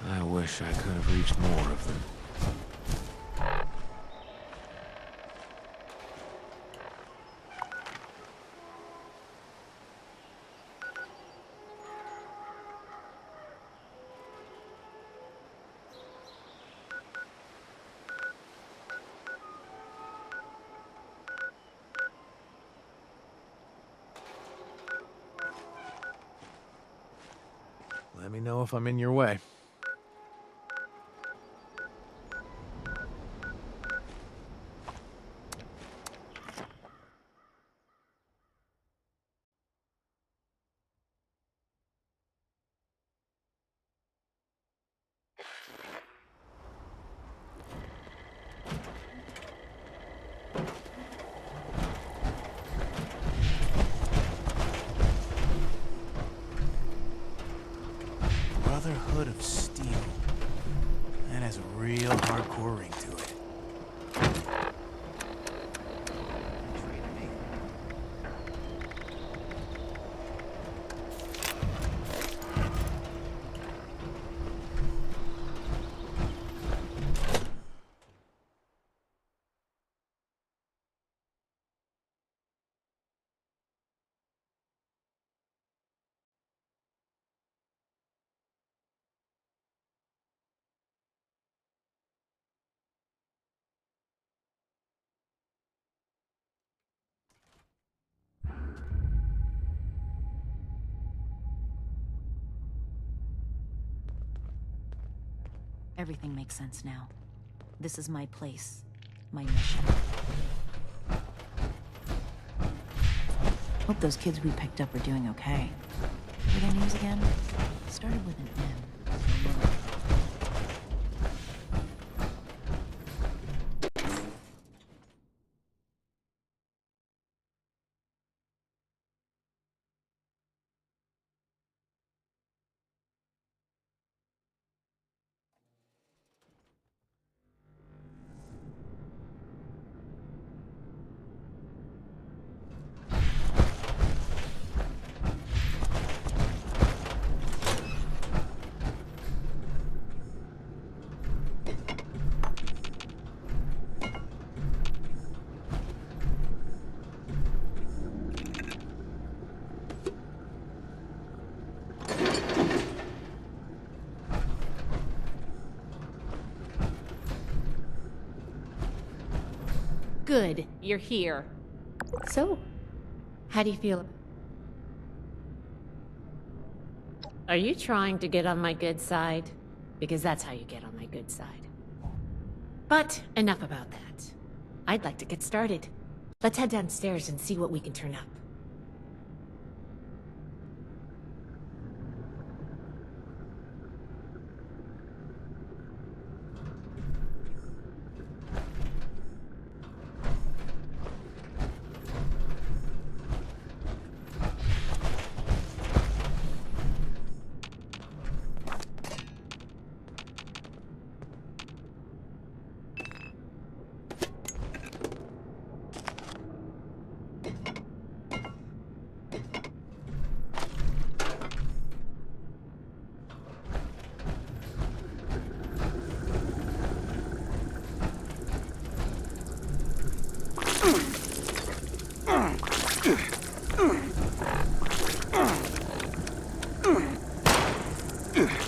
I wish I could have reached more of them. Let me know if I'm in your way. Everything makes sense now. This is my place. My mission. Hope those kids we picked up are doing okay. What are their names again? Started with an M. Good, you're here. So, how do you feel? Are you trying to get on my good side? Because that's how you get on my good side. But enough about that. I'd like to get started. Let's head downstairs and see what we can turn up.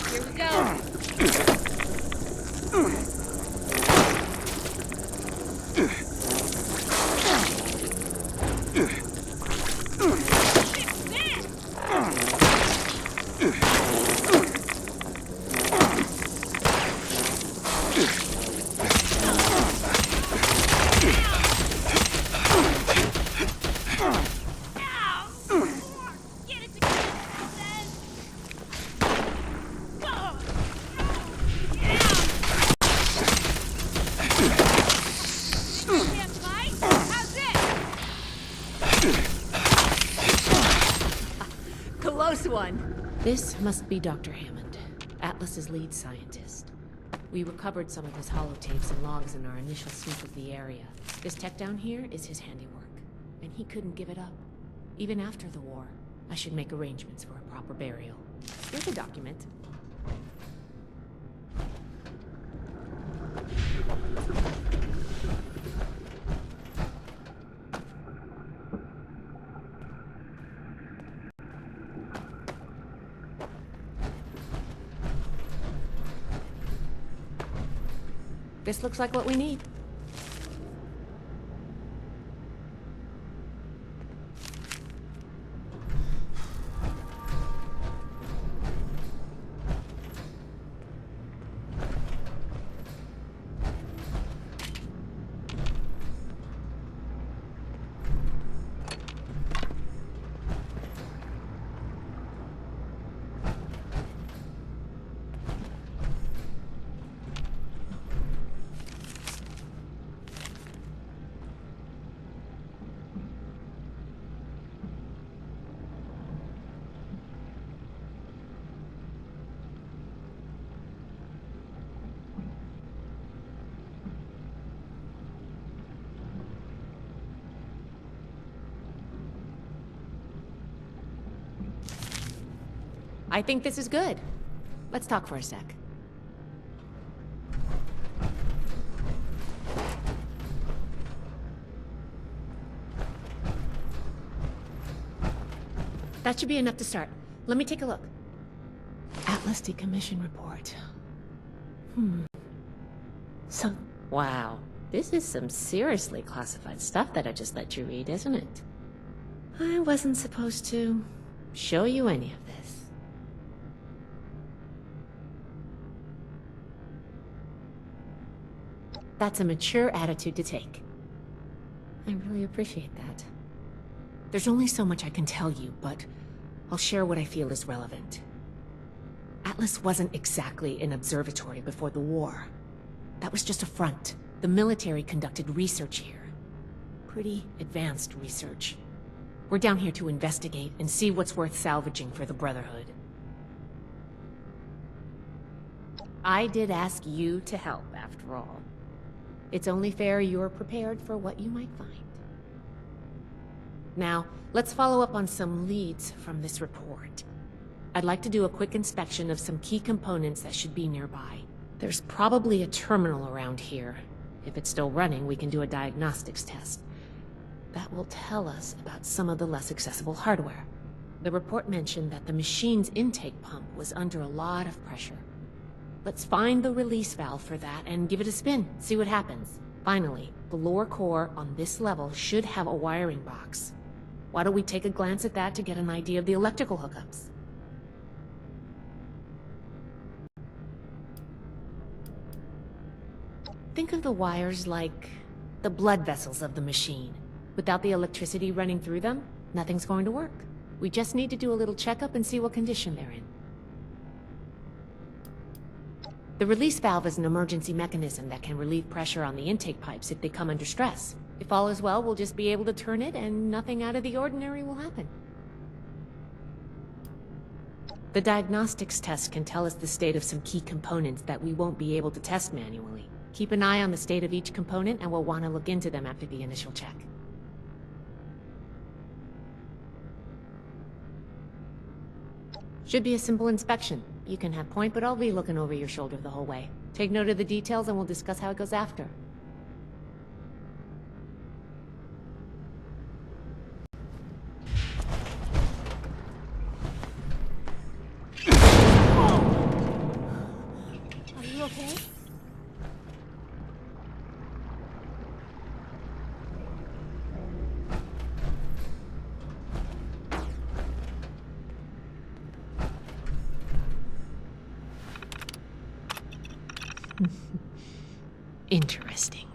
Here we go. Close one. This must be Dr. Hammond, Atlas's lead scientist. We recovered some of his holotapes and logs in our initial sweep of the area. This tech down here is his handiwork, and he couldn't give it up. Even after the war, I should make arrangements for a proper burial. Here's a document. This looks like what we need. I think this is good. Let's talk for a sec. That should be enough to start. Let me take a look. Atlas decommission report. So, wow. This is some seriously classified stuff that I just let you read, isn't it? I wasn't supposed to show you any of this. That's a mature attitude to take. I really appreciate that. There's only so much I can tell you, but I'll share what I feel is relevant. Atlas wasn't exactly an observatory before the war. That was just a front. The military conducted research here. Pretty advanced research. We're down here to investigate and see what's worth salvaging for the Brotherhood. I did ask you to help, after all. It's only fair you're prepared for what you might find. Now, let's follow up on some leads from this report. I'd like to do a quick inspection of some key components that should be nearby. There's probably a terminal around here. If it's still running, we can do a diagnostics test. That will tell us about some of the less accessible hardware. The report mentioned that the machine's intake pump was under a lot of pressure. Let's find the release valve for that and give it a spin, see what happens. Finally, the lower core on this level should have a wiring box. Why don't we take a glance at that to get an idea of the electrical hookups? Think of the wires like the blood vessels of the machine. Without the electricity running through them, nothing's going to work. We just need to do a little checkup and see what condition they're in. The release valve is an emergency mechanism that can relieve pressure on the intake pipes if they come under stress. If all is well, we'll just be able to turn it and nothing out of the ordinary will happen. The diagnostics test can tell us the state of some key components that we won't be able to test manually. Keep an eye on the state of each component and we'll want to look into them after the initial check. Should be a simple inspection. You can have point, but I'll be looking over your shoulder the whole way. Take note of the details and we'll discuss how it goes after. Are you okay? Interesting.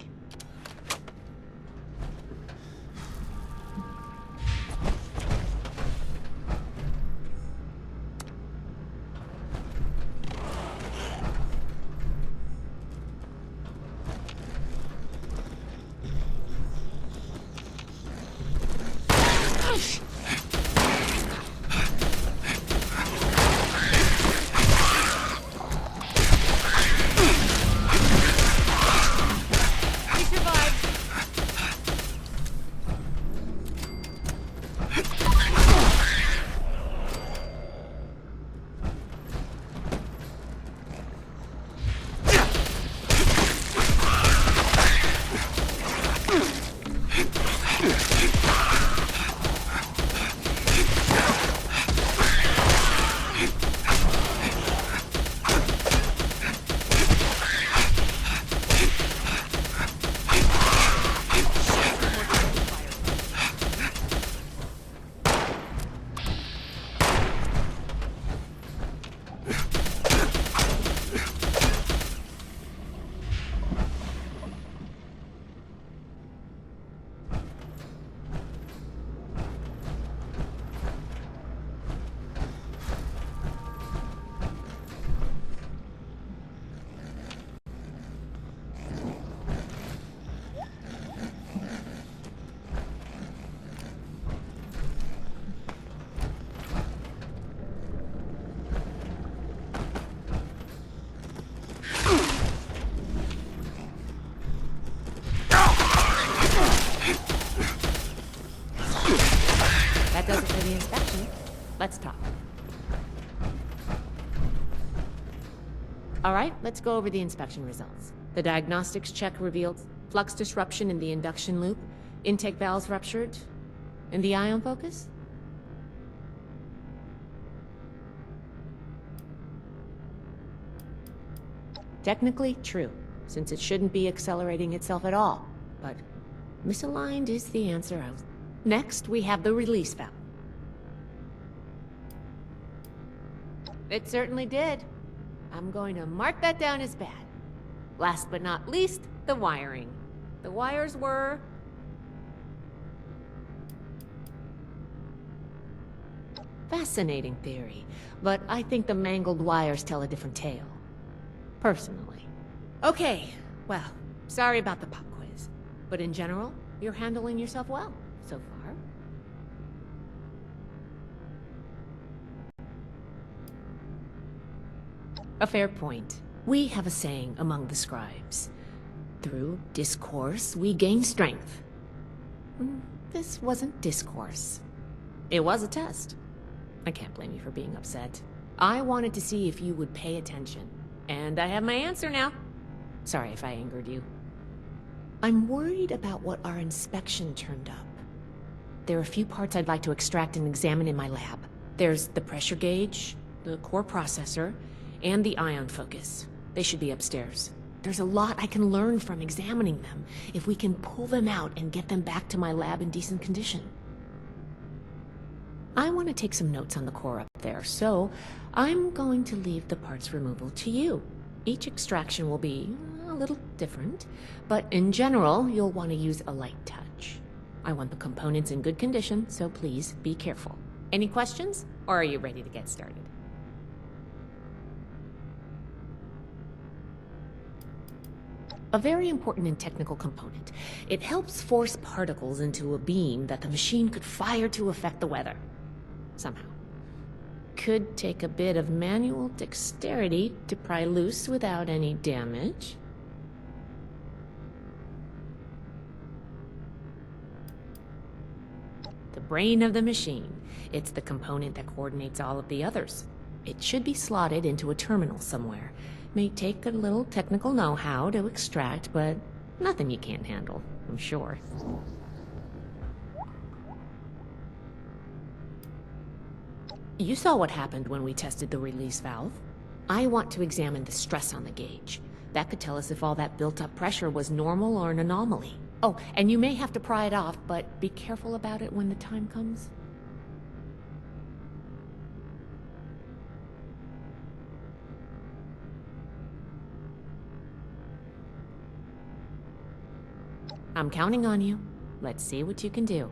That does it for the inspection. Let's talk. All right, let's go over the inspection results. The diagnostics check revealed flux disruption in the induction loop, intake valves ruptured, and the ion focus? Technically true, since it shouldn't be accelerating itself at all, but misaligned is the answer. Next, we have the release valve. It certainly did. I'm going to mark that down as bad. Last but not least, The wiring. The wires were... Fascinating theory, but I think the mangled wires tell a different tale. Personally. Okay, well, sorry about the pop quiz. But in general, you're handling yourself well, so far. A fair point. We have a saying among the scribes. Through discourse, we gain strength. This wasn't discourse. It was a test. I can't blame you for being upset. I wanted to see if you would pay attention. And I have my answer now. Sorry if I angered you. I'm worried about what our inspection turned up. There are a few parts I'd like to extract and examine in my lab. There's the pressure gauge, the core processor, and the ion focus. They should be upstairs. There's a lot I can learn from examining them if we can pull them out and get them back to my lab in decent condition. I want to take some notes on the core up there, so I'm going to leave the parts removal to you. Each extraction will be a little different, but in general, you'll want to use a light touch. I want the components in good condition, so please be careful. Any questions, or are you ready to get started? A very important and technical component. It helps force particles into a beam that the machine could fire to affect the weather. Somehow. Could take a bit of manual dexterity to pry loose without any damage. The brain of the machine. It's the component that coordinates all of the others. It should be slotted into a terminal somewhere. May take a little technical know-how to extract, but nothing you can't handle, I'm sure. You saw what happened when we tested the release valve. I want to examine the stress on the gauge. That could tell us if all that built-up pressure was normal or an anomaly. Oh, and you may have to pry it off, but be careful about it when the time comes. I'm counting on you. Let's see what you can do.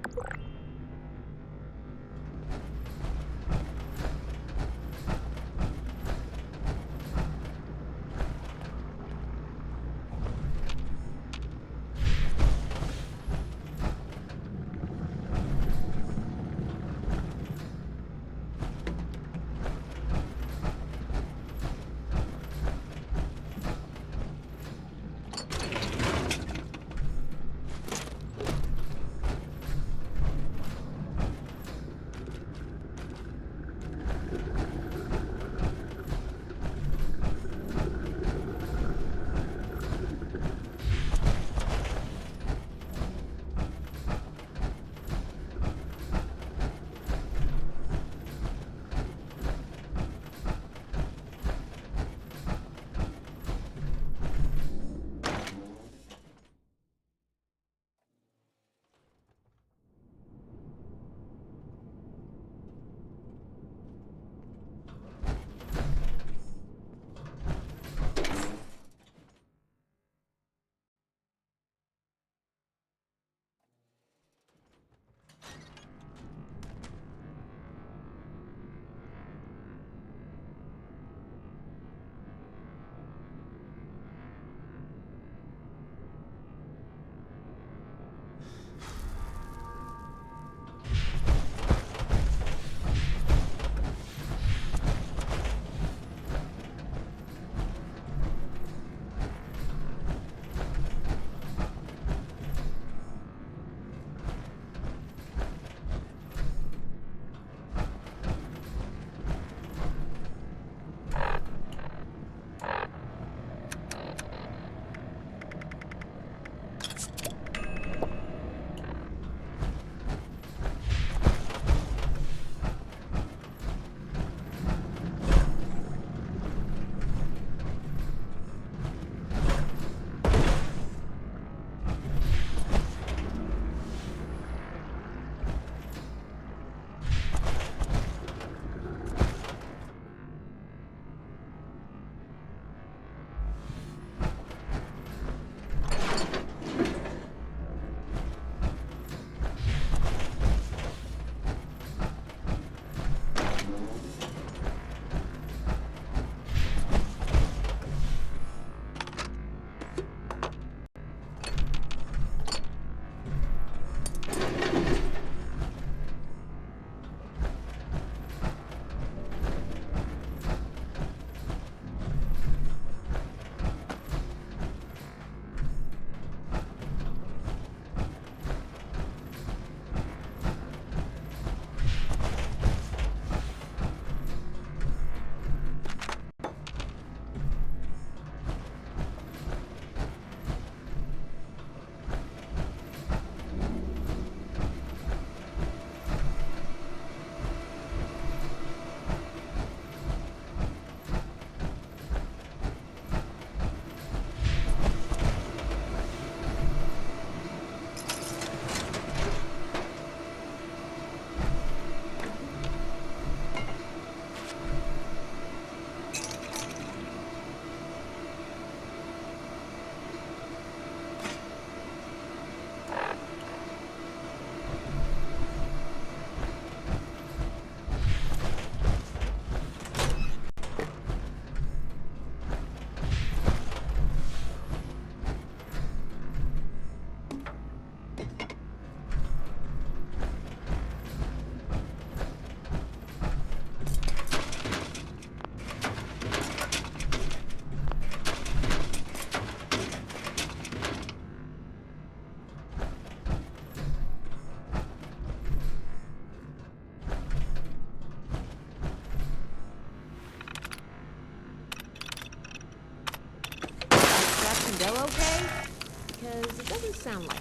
sound like?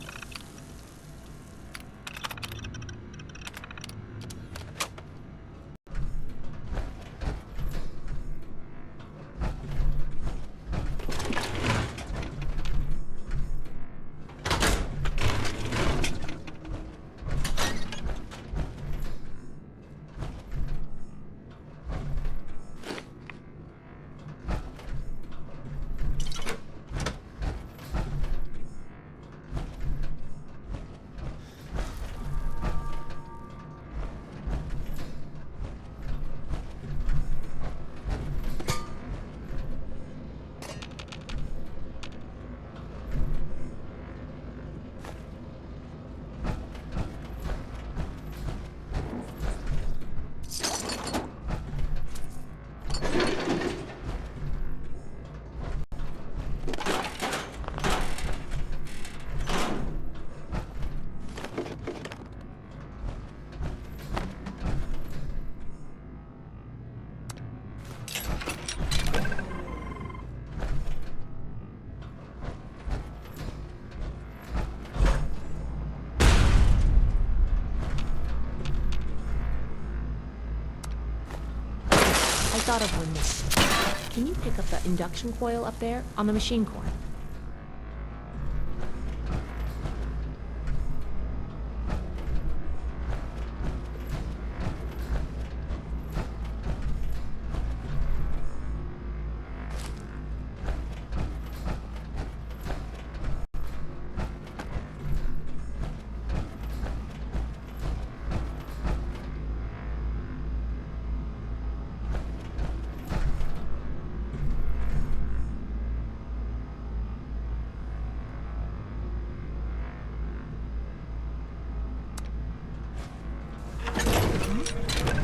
I thought of one more. Can you pick up the induction coil up there on the machine core?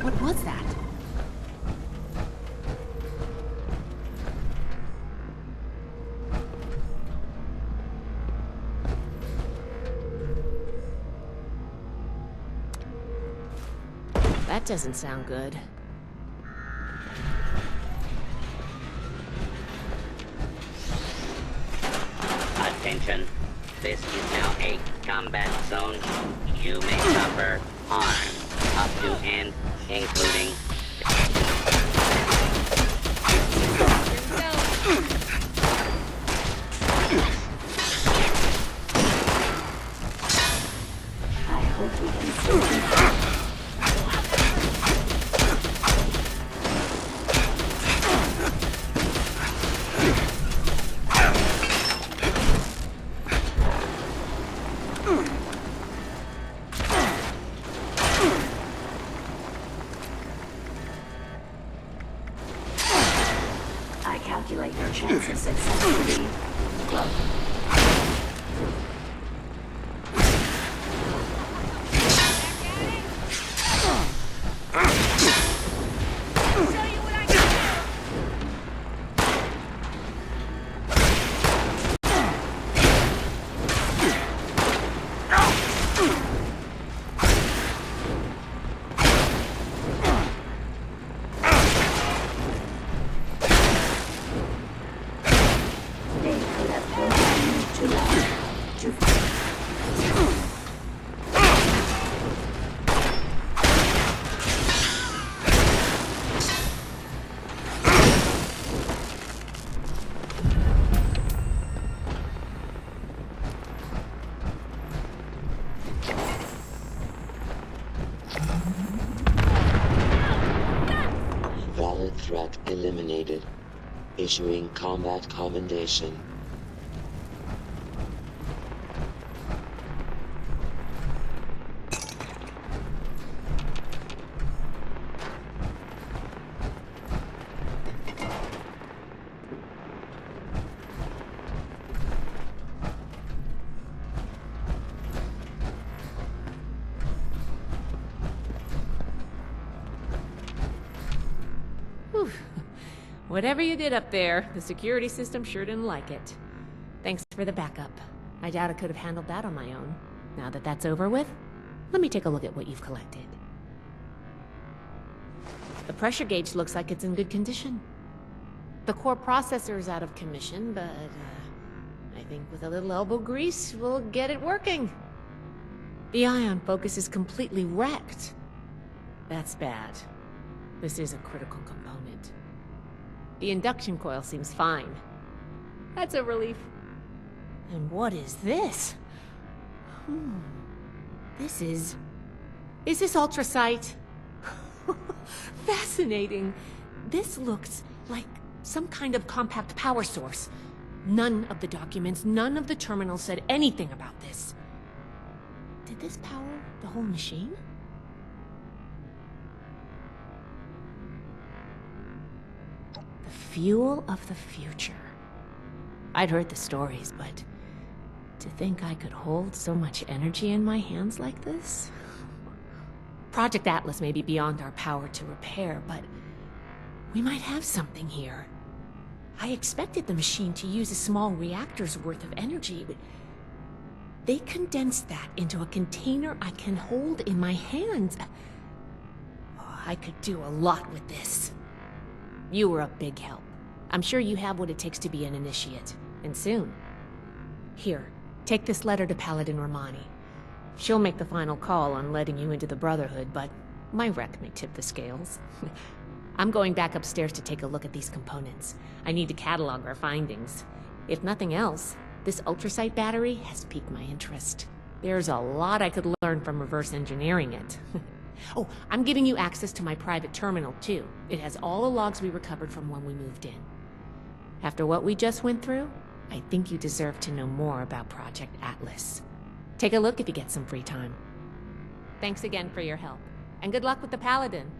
What was that? That doesn't sound good. Attention. This is now a combat zone. You may suffer harm up to and including. I hope we can see. I calculate your chance of success to be close. They could have programmed me too long. Too Valid threat eliminated. Issuing combat commendation. Whew. Whatever you did up there, the security system sure didn't like it. Thanks for the backup. I doubt I could have handled that on my own. Now that that's over with, let me take a look at what you've collected. The pressure gauge looks like it's in good condition. The core processor is out of commission, but I think with a little elbow grease, we'll get it working. The ion focus is completely wrecked. That's bad. This is a critical component. The induction coil seems fine. That's a relief. And what is this? This is... Is this ultrasight? Fascinating. This looks like some kind of compact power source. None of the documents, none of the terminals said anything about this. Did this power the whole machine? The fuel of the future. I'd heard the stories, but to think I could hold so much energy in my hands like this? Project Atlas may be beyond our power to repair, but we might have something here. I expected the machine to use a small reactor's worth of energy, but they condensed that into a container I can hold in my hands. Oh, I could do a lot with this. You were a big help. I'm sure you have what it takes to be an initiate, and soon. Here, take this letter to Paladin Romani. She'll make the final call on letting you into the Brotherhood, but my wreck may tip the scales. I'm going back upstairs to take a look at these components. I need to catalog our findings. If nothing else, this ultrasight battery has piqued my interest. There's a lot I could learn from reverse engineering it. Oh, I'm giving you access to my private terminal, too. It has all the logs we recovered from when we moved in. After what we just went through, I think you deserve to know more about Project Atlas. Take a look if you get some free time. Thanks again for your help, and good luck with the Paladin.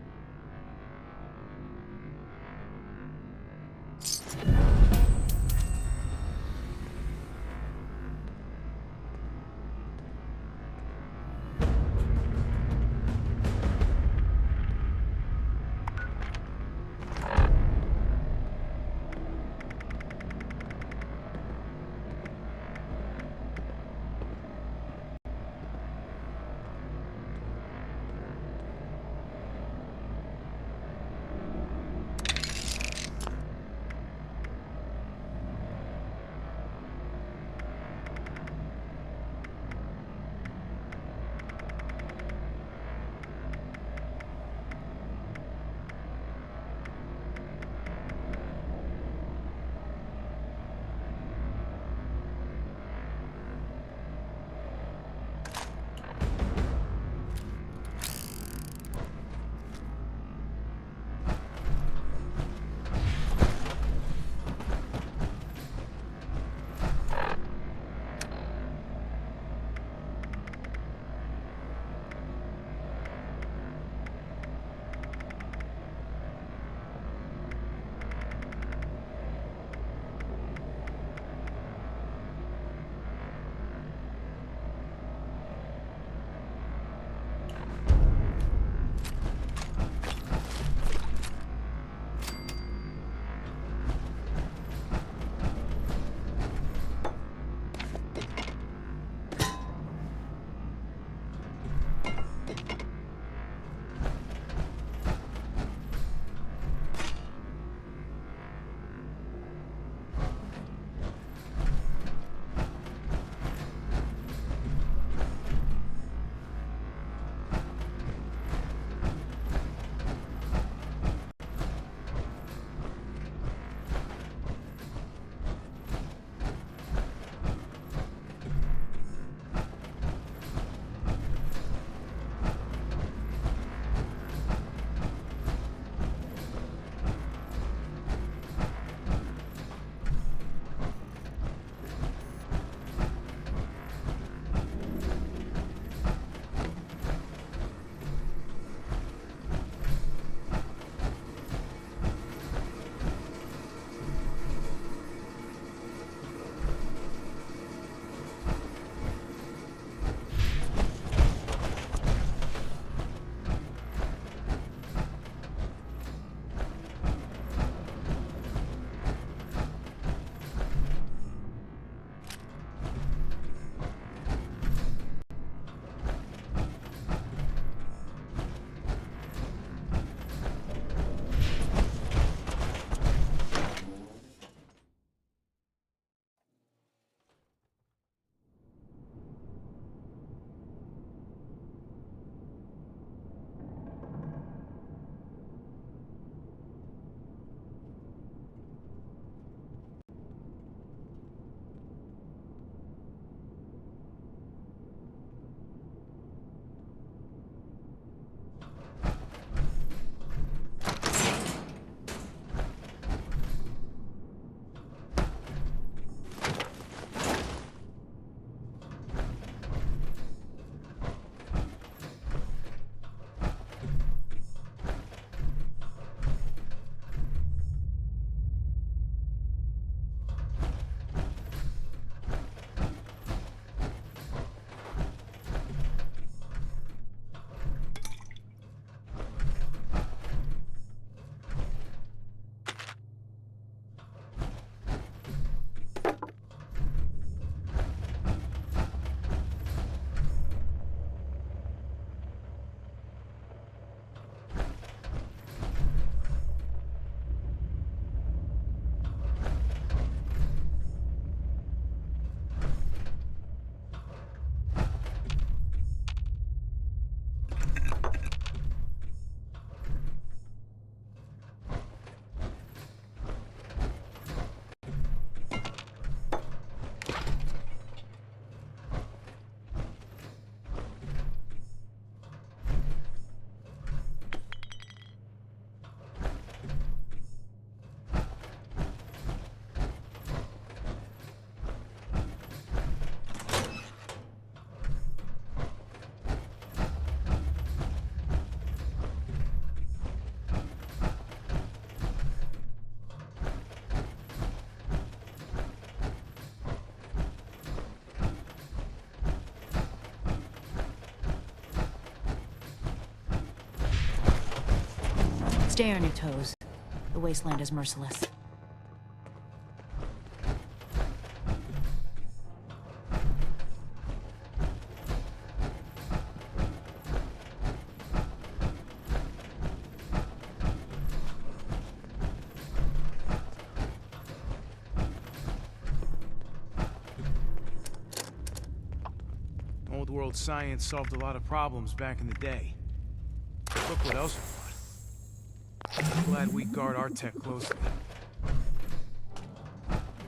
Stay on your toes. The wasteland is merciless. Old world science solved a lot of problems back in the day. But look what else we brought. I'm glad we guard our tech closely.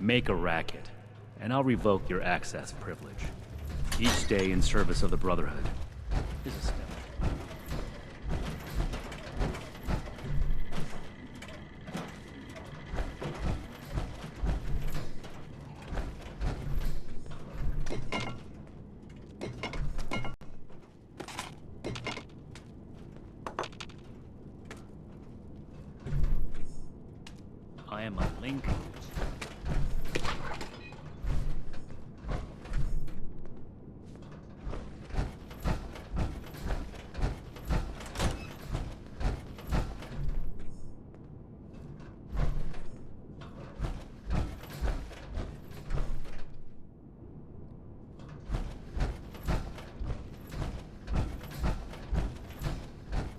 Make a racket, and I'll revoke your access privilege. Each day in service of the Brotherhood is a step. I am a link.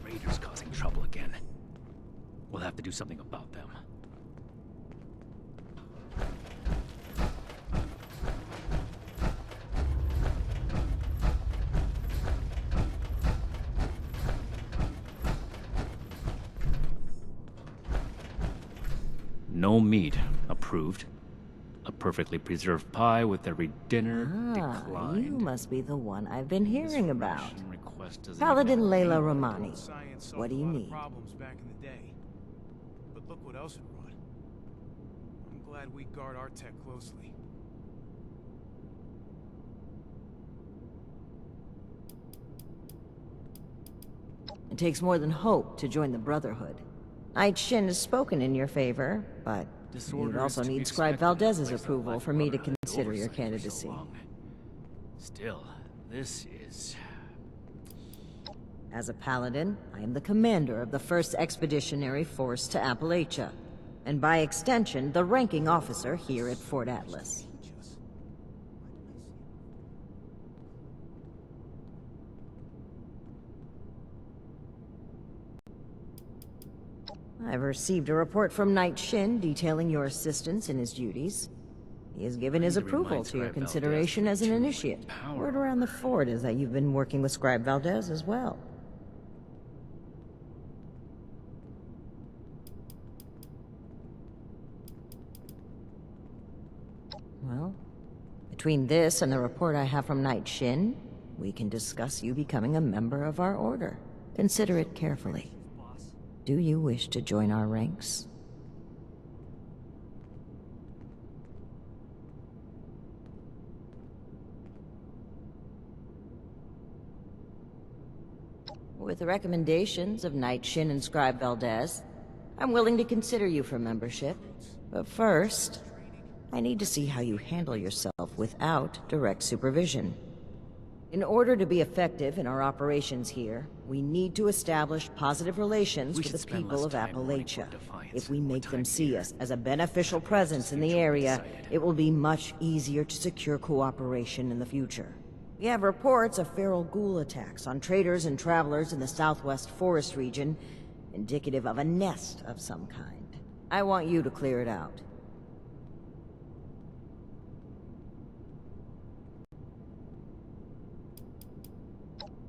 Raiders causing trouble again. We'll have to do something about them. No meat. Approved. A perfectly preserved pie with every dinner declined. You must be the one I've been hearing about. Reservation request doesn't Paladin even- Layla Romani. Science solved What do a you lot of need? problems back in the day. But look what else it brought. I'm glad we guard our tech closely. It takes more than hope to join the Brotherhood. Knight Shin has spoken in your favor, but Disorder you'd is also to be need Scribe expected in a Valdez's place approval like for me to Brotherhood. consider your Oversight for so candidacy. long. Still, this is... As a Paladin, I am the commander of the 1st Expeditionary Force to Appalachia, and by extension, the ranking officer here at Fort Atlas. I've received a report from Knight Shin detailing your assistance in his duties. He has given his need to approval remind to your Scribe Valdez consideration that as an too much initiate. power Word around the fort is that you've been working with Scribe Valdez as well. Well, between this and the report I have from Knight Shin, we can discuss you becoming a member of our order. Consider it carefully. Do you wish to join our ranks? With the recommendations of Knight Shin and Scribe Valdez, I'm willing to consider you for membership. But first, I need to see how you handle yourself without direct supervision. In order to be effective in our operations here, we need to establish positive relations We with should the spend people less of time mourning for Appalachia. Defiance If we and more make them time see here. us as a beneficial presence in the future will area, decide. it will be much easier to secure cooperation in the future. We have reports of feral ghoul attacks on traders and travelers in the southwest forest region, indicative of a nest of some kind. I want you to clear it out.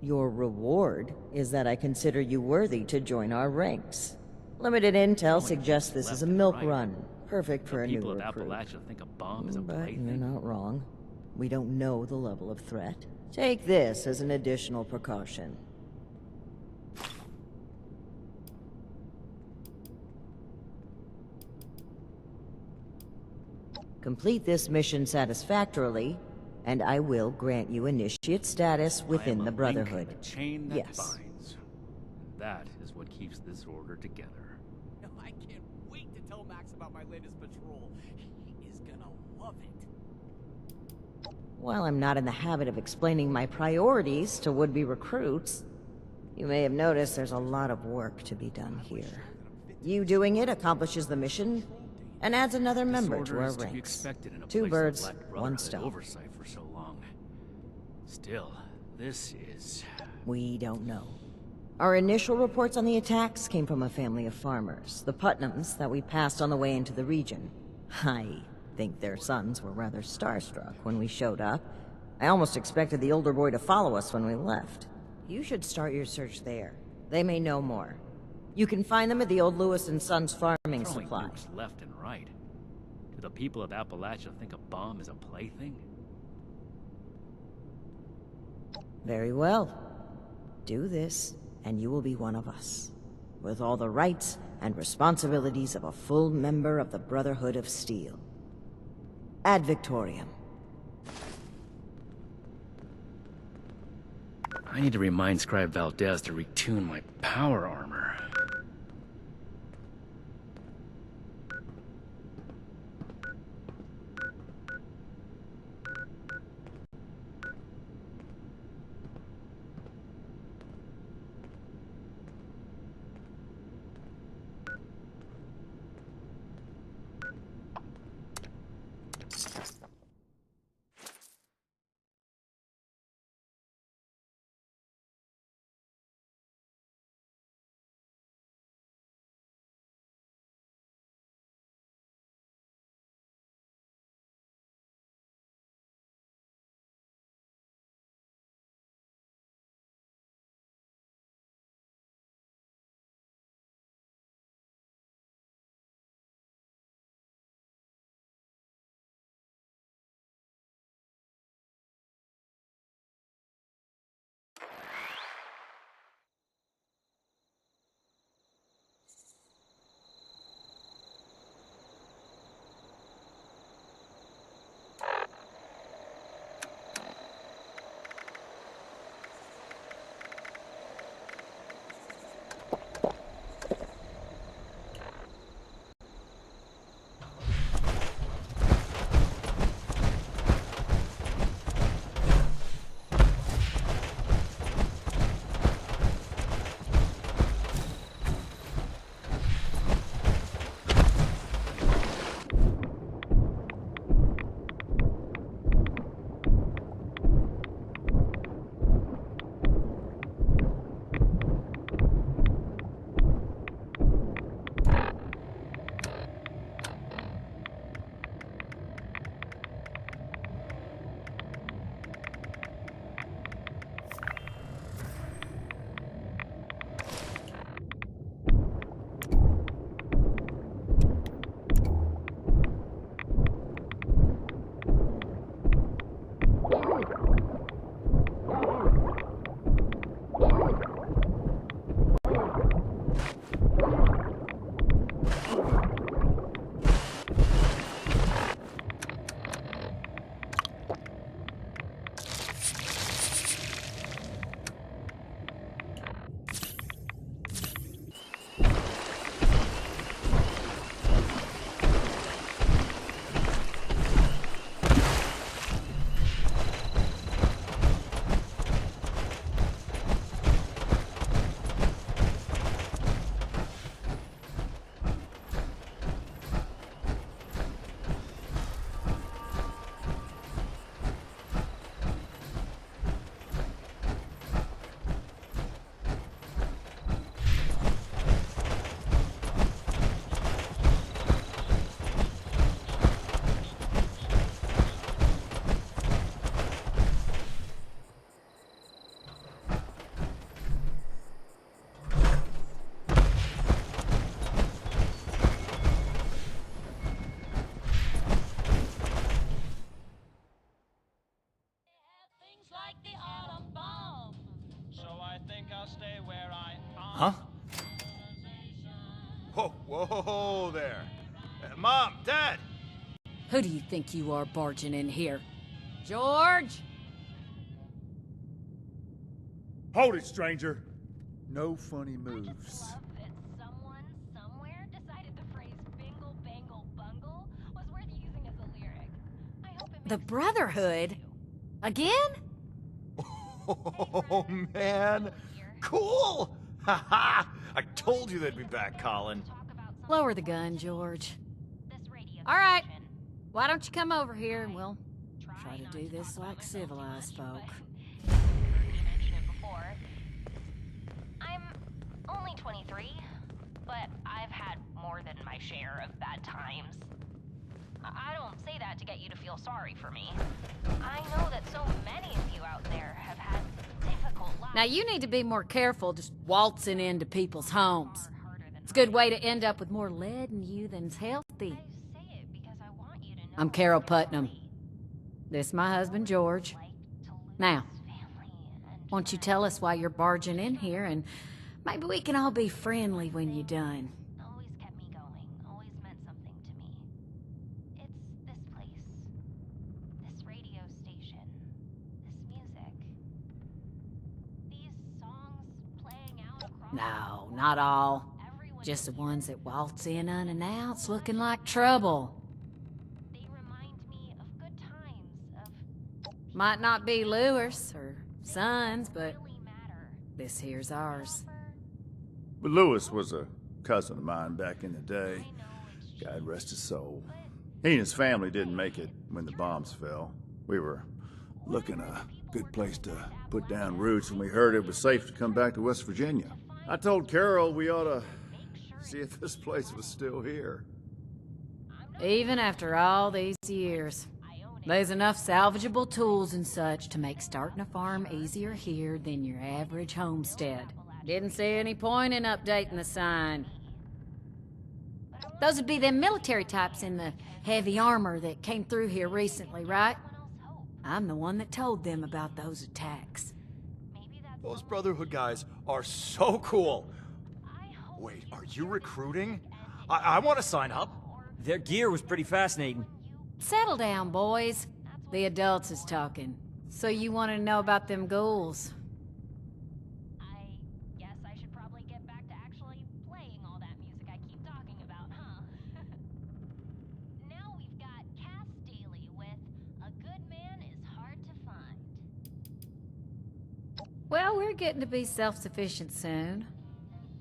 Your reward is that I consider you worthy to join our ranks. Limited intel suggests this is a left and milk right. run, perfect for The a new people of recruit. Appalachia think a bomb is a But you're plaything. not wrong. We don't know the level of threat. Take this as an additional precaution. Complete this mission satisfactorily, and I will grant you initiate status I am within a the link Brotherhood. in the chain that Yes. binds. That is what keeps this order together. I can't wait to tell Max about my latest patrol. He is gonna love it. While I'm not in the habit of explaining my priorities to would-be recruits, you may have noticed there's a lot of work to be done here. You doing it accomplishes the mission and adds another member to Disorder our is to be ranks. expected in a Two place birds, that lacked one Brotherhood stone. oversight for so long. Still, this is... We don't know. Our initial reports on the attacks came from a family of farmers, the Putnams, that we passed on the way into the region. I think their sons were rather starstruck when we showed up. I almost expected the older boy to follow us when we left. You should start your search there. They may know more. You can find them at the old Lewis and Sons farming throwing supply. nukes left and right. Do the people of Appalachia think a bomb is a plaything? Very well. Do this, and you will be one of us, with all the rights and responsibilities of a full member of the Brotherhood of Steel. Ad Victoriam. I need to remind Scribe Valdez to retune my power armor. Huh? Whoa, whoa there. Mom, Dad! Who do you think you are barging in here? George? Hold it, stranger. No funny moves. Someone somewhere decided the phrase bingle bangle bungle was worth using as a lyric. I hope it The Brotherhood? Again? Oh, man. Cool! Haha! I told you they'd be back, Colin. Lower the gun, George. This radio All right. station. Why don't you come over here and we'll try to do this like civilized folk. Heard me mention it before. I'm only 23, but I've had more than my share of bad times. I don't say that to get you to feel sorry for me. I know that so many of you out there have had difficult lives. Now you need to be more careful just waltzing into people's homes. It's a good way to end up with more lead in you than's healthy. I say it because I want you to know I'm Carol that Putnam. really This is my husband, George. like to lose Now, family and won't you tell us why you're barging in here, and maybe we can all be friendly when you're done. always kept me going, always meant something to me. It's this place, this radio station, this music, these songs playing out across No, not all. everyone. Just the ones that waltz in unannounced looking like trouble. They remind me of good times, of Might not be Lewis or Sons, but really matter. this here's ours. But Lewis was a cousin of mine back in the day. I know it's God rest his soul. He and his family didn't make it when the bombs fell. We were looking a good place to put down roots when we heard it was safe to come back to West Virginia. I told Carol we ought to see if this place was still here. Even after all these years, there's enough salvageable tools and such to make starting a farm easier here than your average homestead. Didn't see any point in updating the sign. Those would be them military types in the heavy armor that came through here recently, right? I'm the one that told them about those attacks. Those Brotherhood guys are so cool. Wait, are you recruiting? I want to sign up. Their gear was pretty fascinating. Settle down, boys. The adults is talking. So you want to know about them ghouls? I guess I should probably get back to actually playing all that music I keep talking about, huh? Now we've got Cass Daly with A Good Man is Hard to Find. Well, we're getting to be self-sufficient soon.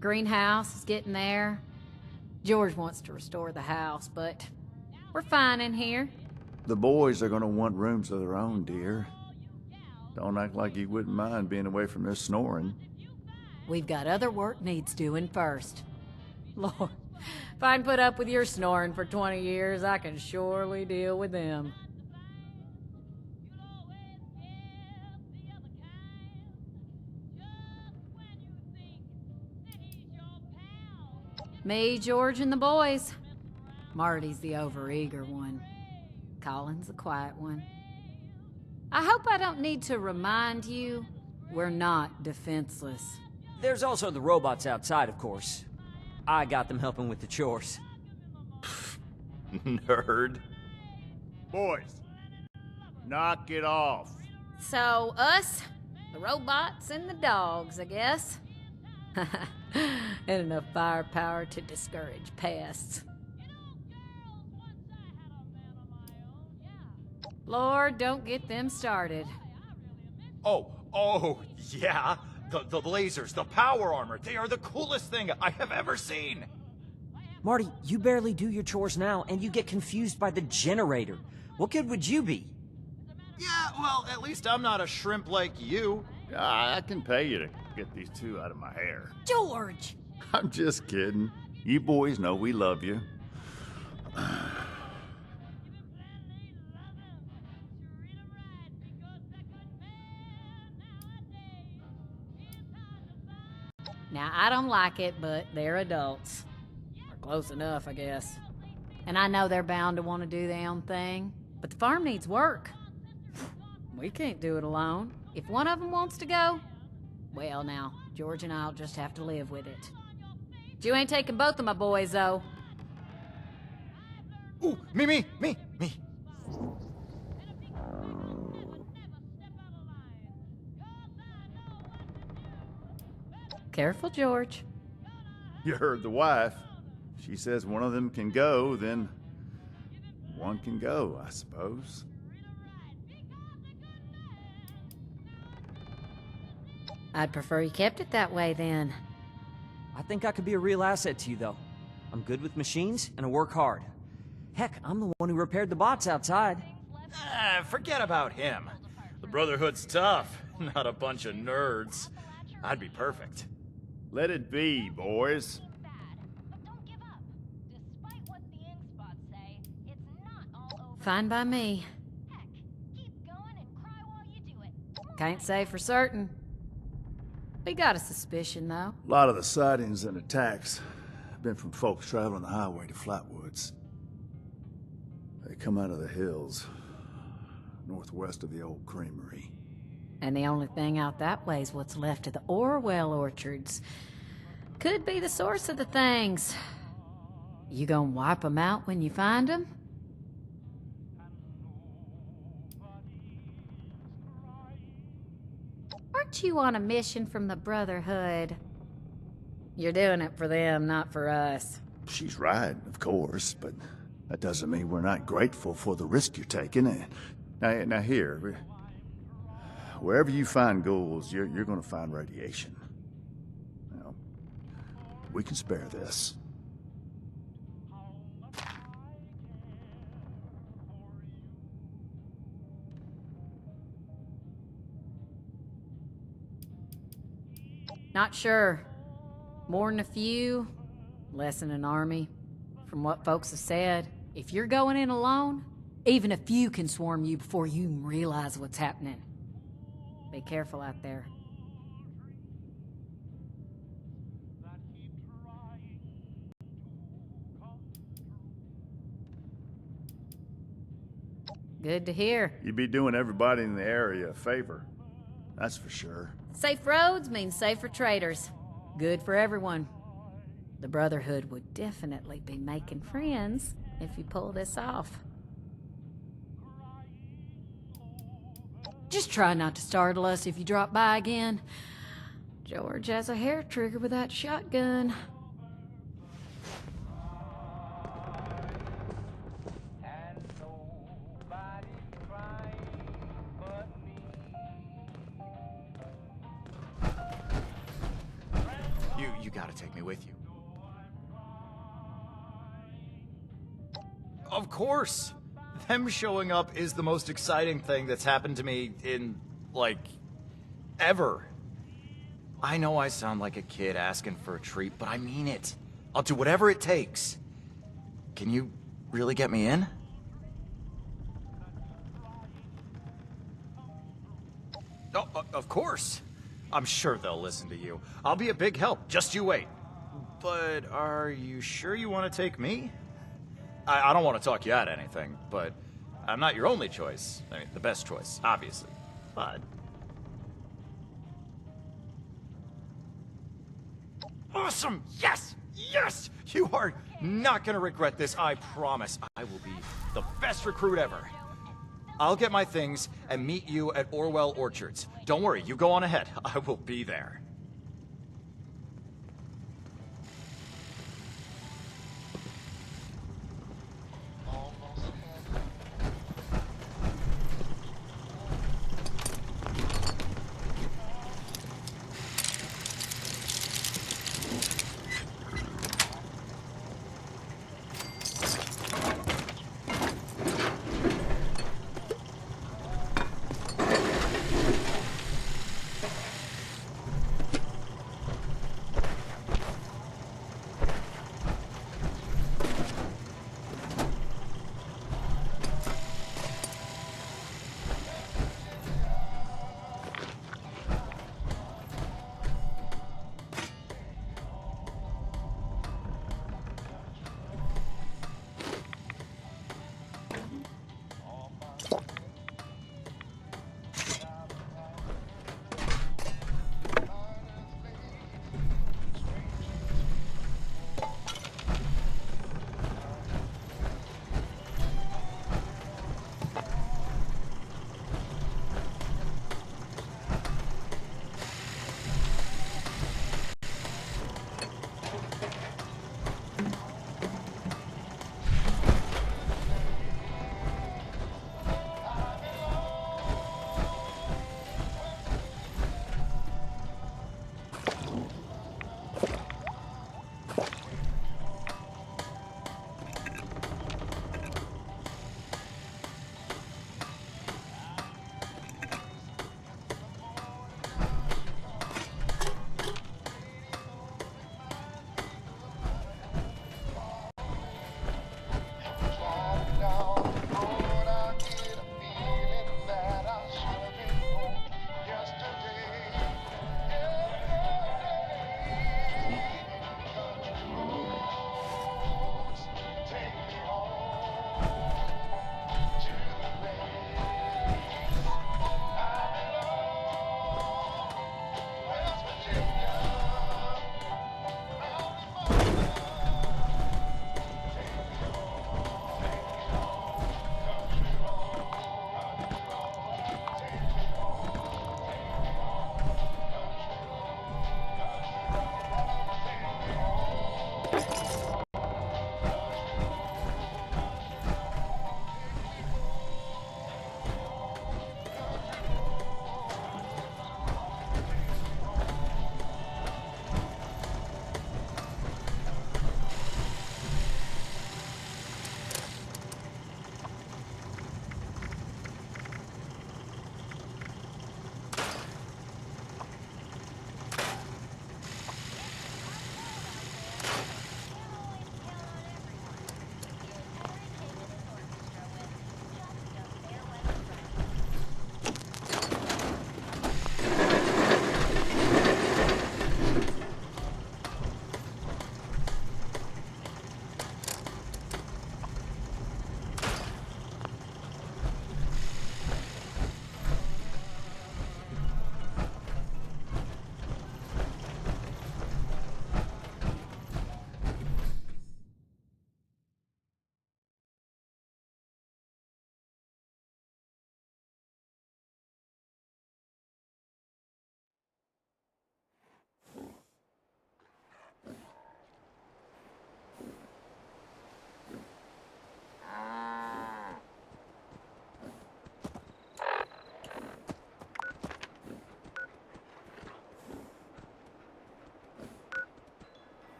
Greenhouse is getting there. George wants to restore the house, but we're fine in here. The boys are gonna want rooms of their own, dear. Don't act like you wouldn't mind being away from their snoring. We've got other work needs doing first. Lord, if I can put up with your snoring for 20 years, I can surely deal with them. Me, George, and the boys. Marty's the overeager one. Colin's the quiet one. I hope I don't need to remind you, we're not defenseless. There's also the robots outside, of course. I got them helping with the chores. Nerd. Boys, knock it off. So, us, the robots, and the dogs, I guess. And enough firepower to discourage pests. Lord, don't get them started. Oh, yeah. The lasers, the power armor, they are the coolest thing I have ever seen. Marty, you barely do your chores now, and you get confused by the generator. What good would you be? Yeah, well, at least I'm not a shrimp like you. I can pay you to get these two out of my hair. George! I'm just kidding. You boys know we love you. Now, I don't like it, but they're adults. Or close enough, I guess. And I know they're bound to want to do their own thing, but the farm needs work. We can't do it alone. If one of them wants to go, well now, George and I'll just have to live with it. You ain't taking both of my boys, though. Ooh, me. Careful, George. You heard the wife. She says one of them can go, then one can go, I suppose. I'd prefer you kept it that way, then. I think I could be a real asset to you, though. I'm good with machines, and I work hard. Heck, I'm the one who repaired the bots outside. Forget about him. The Brotherhood's tough, not a bunch of nerds. I'd be perfect. Let it be, boys. Fine by me. Can't say for certain. We got a suspicion, though. A lot of the sightings and attacks have been from folks traveling the highway to Flatwoods. They come out of the hills, northwest of the old creamery. And the only thing out that way is what's left of the Orwell orchards. Could be the source of the things. You gonna wipe them out when you find them? Aren't you on a mission from the Brotherhood? You're doing it for them, not for us. She's right, of course, but that doesn't mean we're not grateful for the risk you're taking. Now here, wherever you find ghouls, you're gonna find radiation. Now, we can spare this. Not sure. More than a few, less than an army. From what folks have said, if you're going in alone, even a few can swarm you before you even realize what's happening. Be careful out there. Good to hear. You'd be doing everybody in the area a favor. That's for sure. Safe roads mean safer traders. Good for everyone. The Brotherhood would definitely be making friends if you pull this off. Just try not to startle us if you drop by again. George has a hair trigger with that shotgun. You gotta take me with you. Of course! Them showing up is the most exciting thing that's happened to me in, like, ever. I know I sound like a kid asking for a treat, but I mean it. I'll do whatever it takes. Can you really get me in? Oh, of course. I'm sure they'll listen to you. I'll be a big help. Just you wait. But are you sure you want to take me? I don't want to talk you out of anything, but I'm not your only choice. I mean, the best choice, obviously. But... Awesome! Yes! Yes! You are not gonna regret this, I promise. I will be the best recruit ever. I'll get my things and meet you at Orwell Orchards. Don't worry, you go on ahead. I will be there.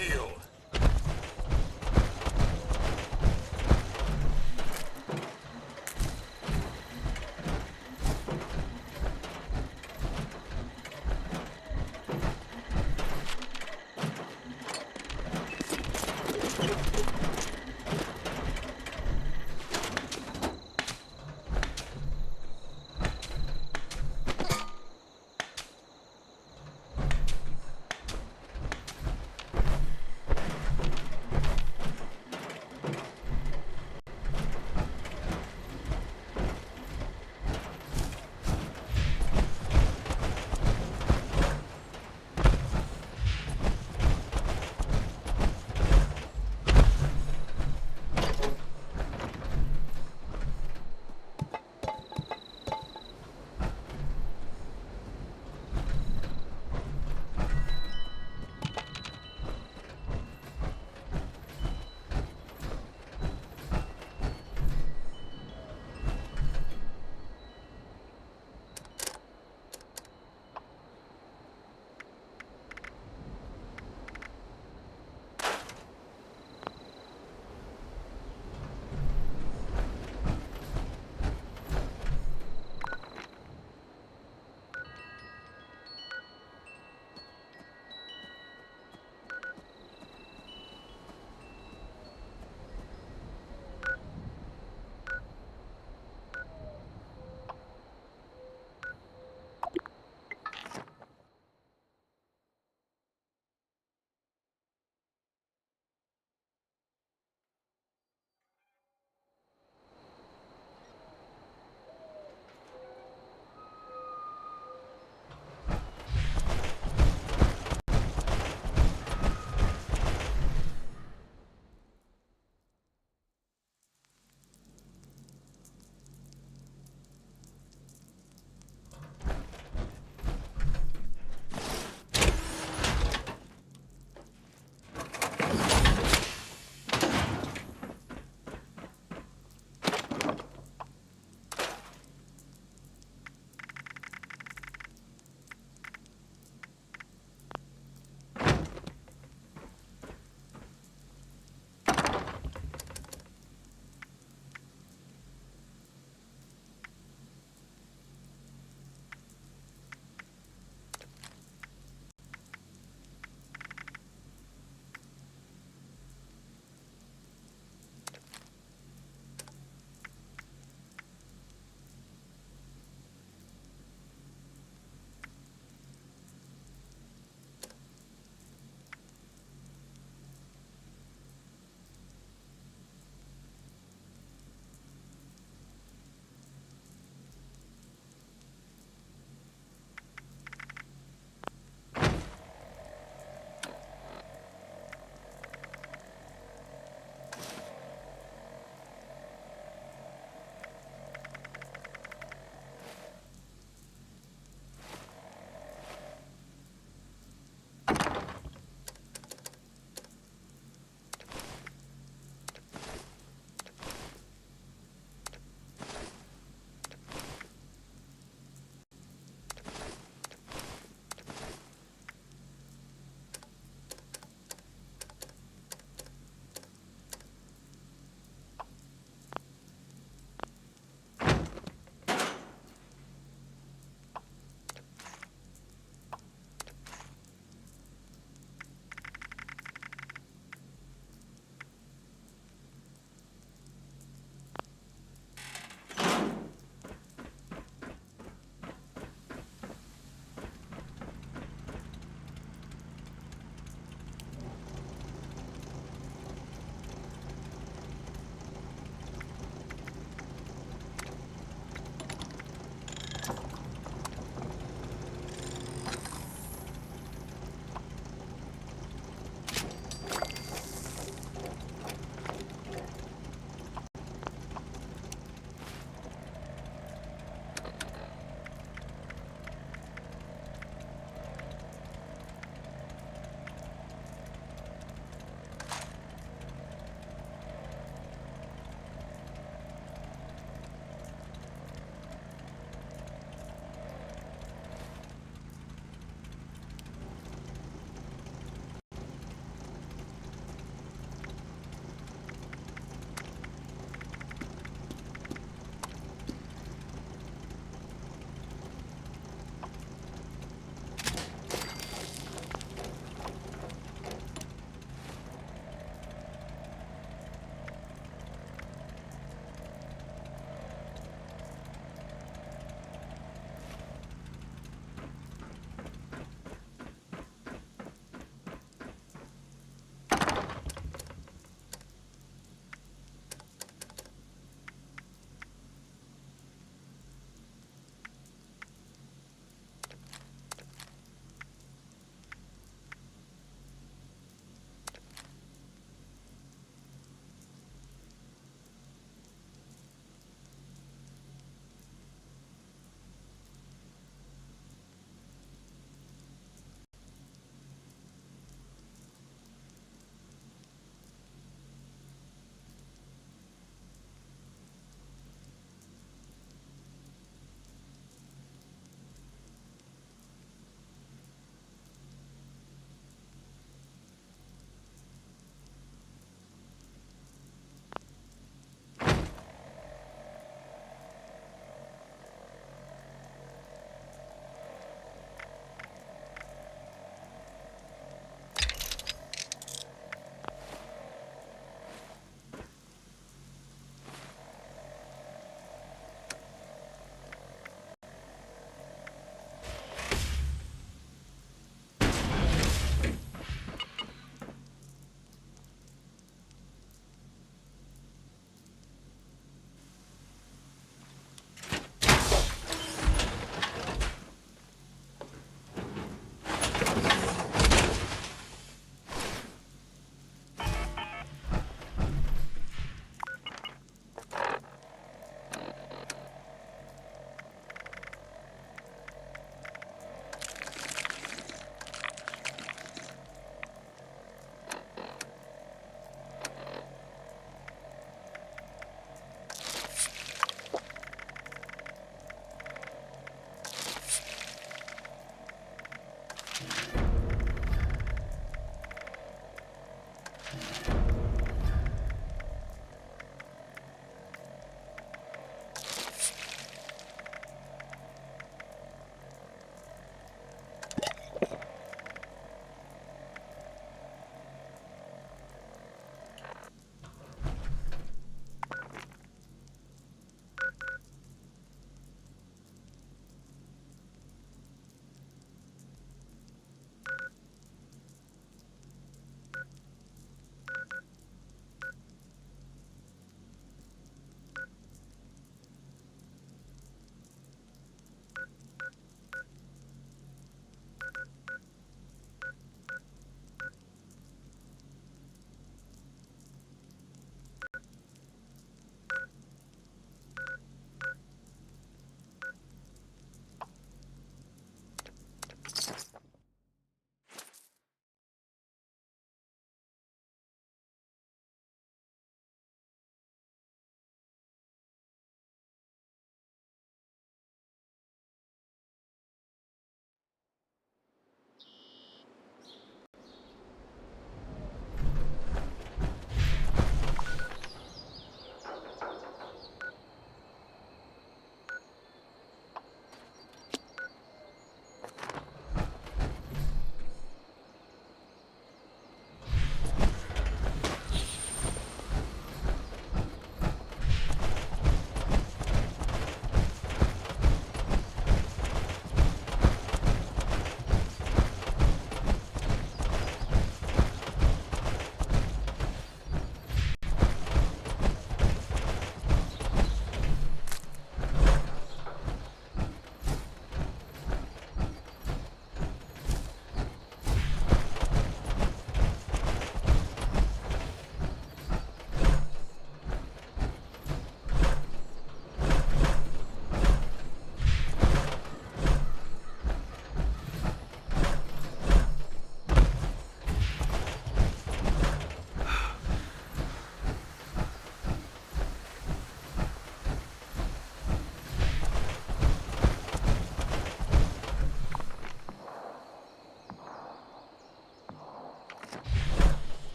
shield.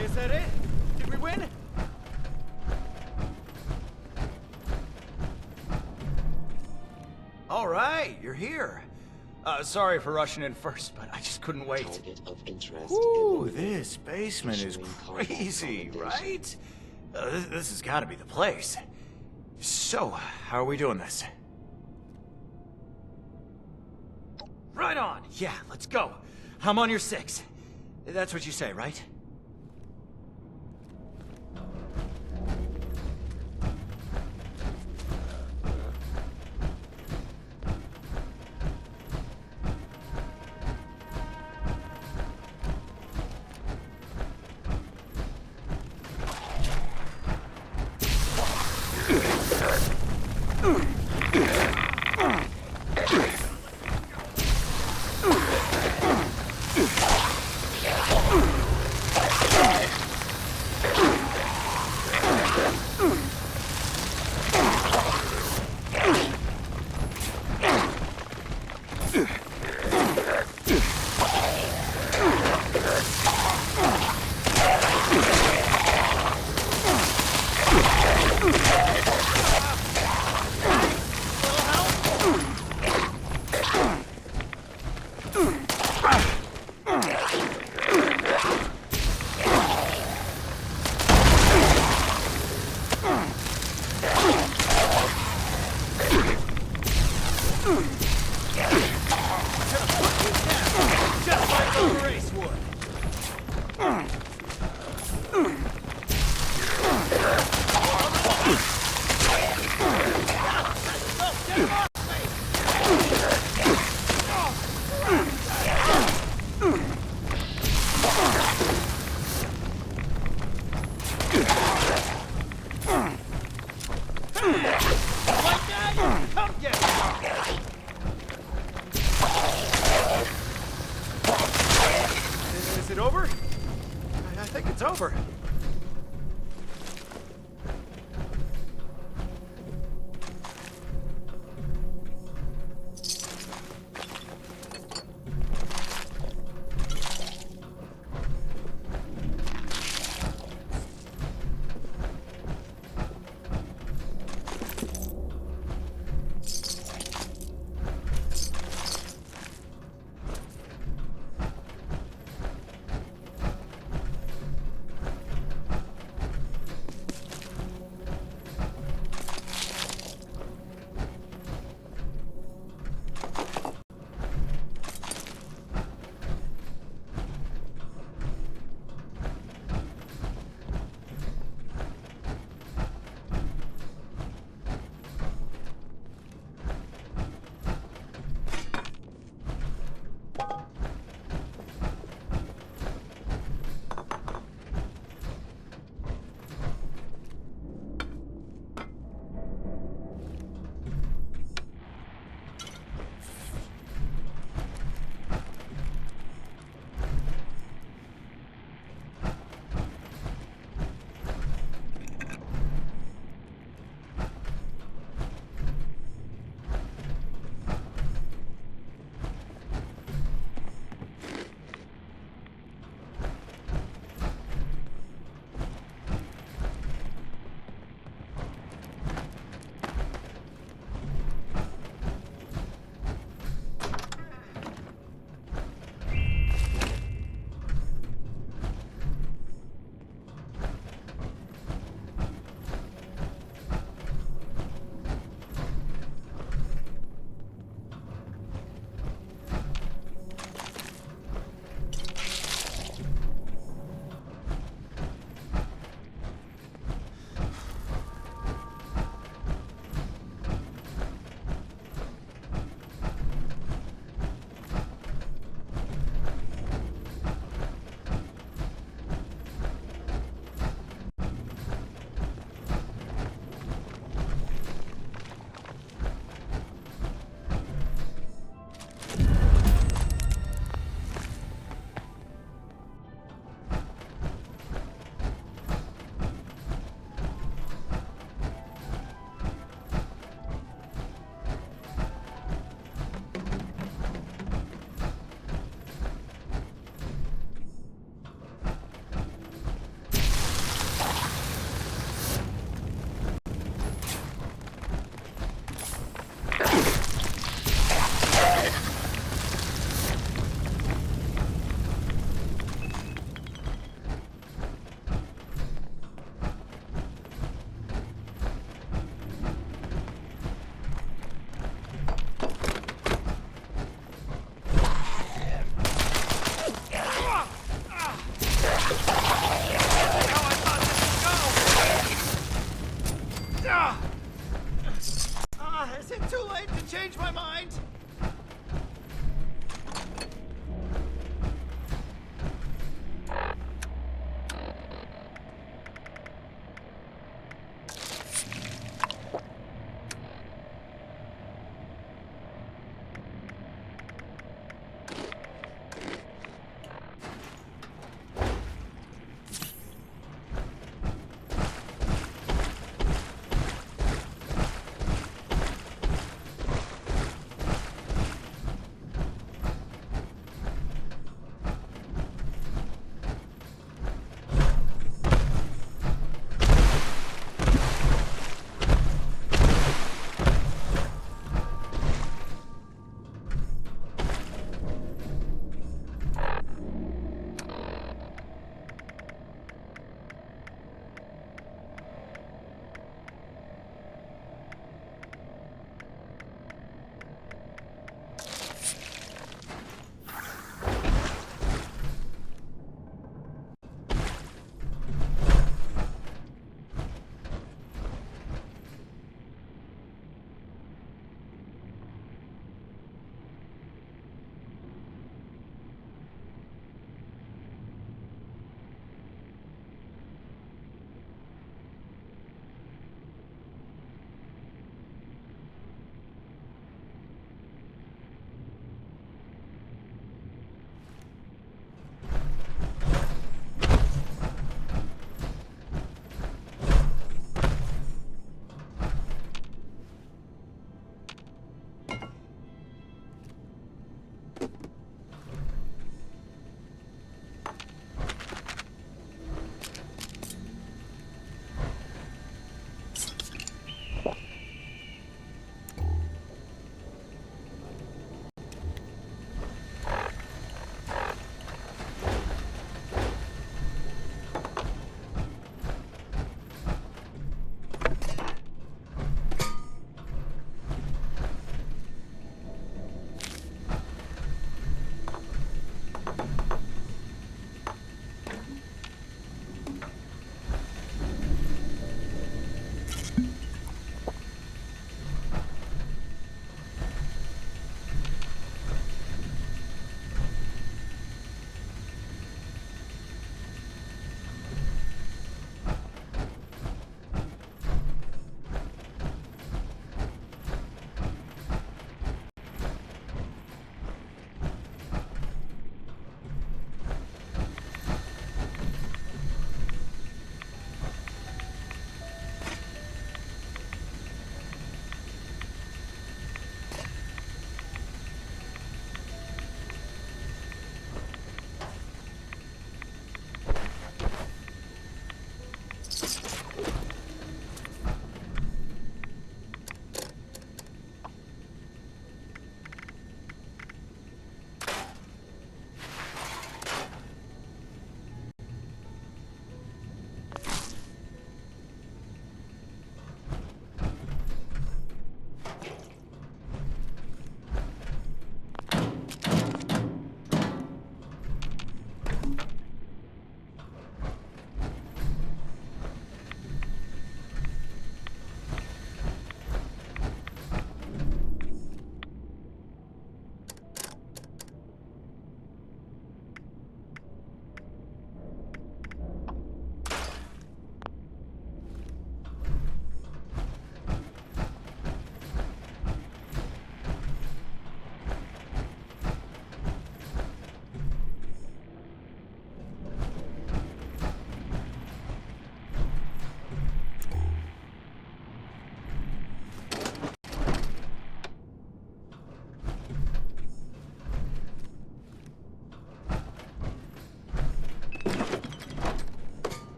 Is that it? Did we win? All right, you're here. Sorry for rushing in first, but I just couldn't wait. Target of interest. Ooh, this basement is crazy, right? This has got to be the place. So, how are we doing this? Right on! Yeah, let's go. I'm on your 6. That's what you say, right? over.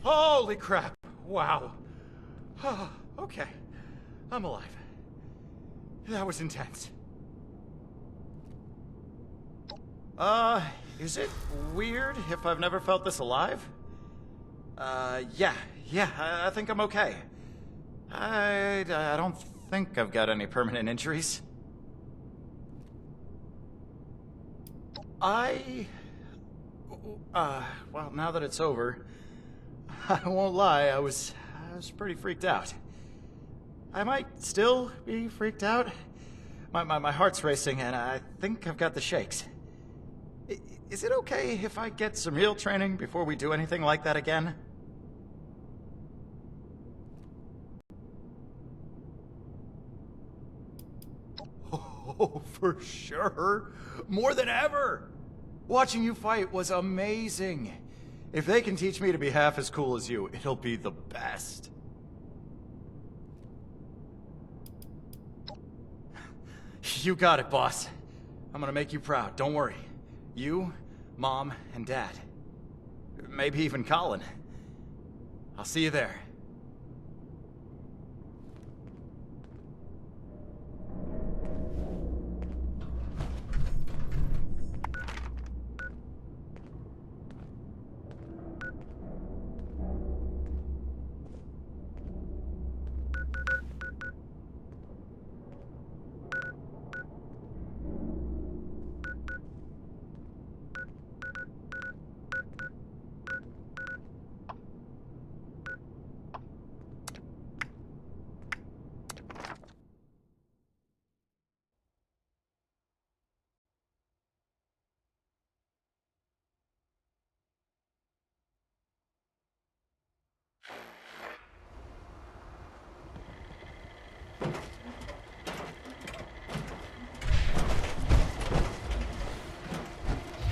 Holy crap! Wow. Okay. I'm alive. That was intense. Is it weird if I've never felt this alive? Yeah, I think I'm okay. I don't think I've got any permanent injuries. Well, now that it's over, I won't lie, I was pretty freaked out. I might still be freaked out. My heart's racing, and I think I've got the shakes. Is it okay if I get some real training before we do anything like that again? Oh, for sure. More than ever. Watching you fight was amazing. If they can teach me to be half as cool as you, it'll be the best. You got it, boss. I'm gonna make you proud, don't worry. You, Mom, and Dad. Maybe even Colin. I'll see you there.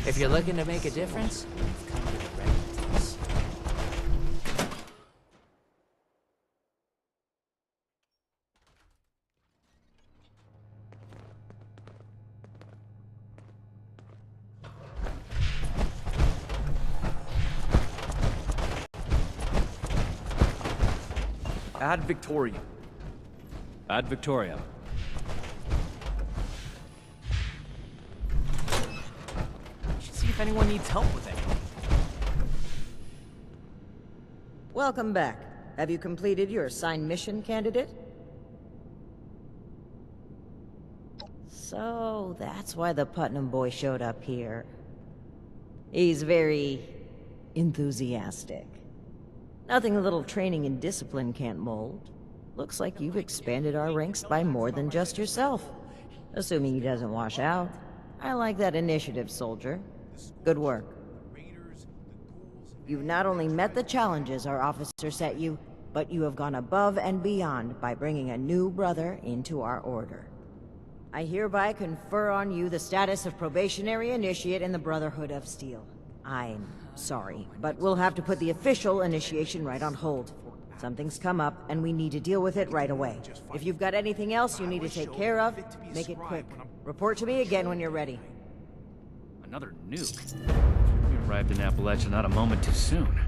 If you're looking to make a difference, you've come to the right place. Ad Victoriam. Ad Victoriam. See if anyone needs help with it. Welcome back. Have you completed your assigned mission, candidate? So, that's why the Putnam boy showed up here. He's very enthusiastic. Nothing a little training and discipline can't mold. Looks like you've expanded our ranks by more than just yourself. Assuming he doesn't wash out. I like that initiative, soldier. Good work. You've not only met the challenges our officer set you, but you have gone above and beyond by bringing a new brother into our order. I hereby confer on you the status of probationary initiate in the Brotherhood of Steel. I'm sorry, but we'll have to put the official initiation right on hold. Something's come up, and we need to deal with it right away. If you've got anything else you need to take care of, make it quick. Report to me again when you're ready. Another nuke? We arrived in Appalachia not a moment too soon.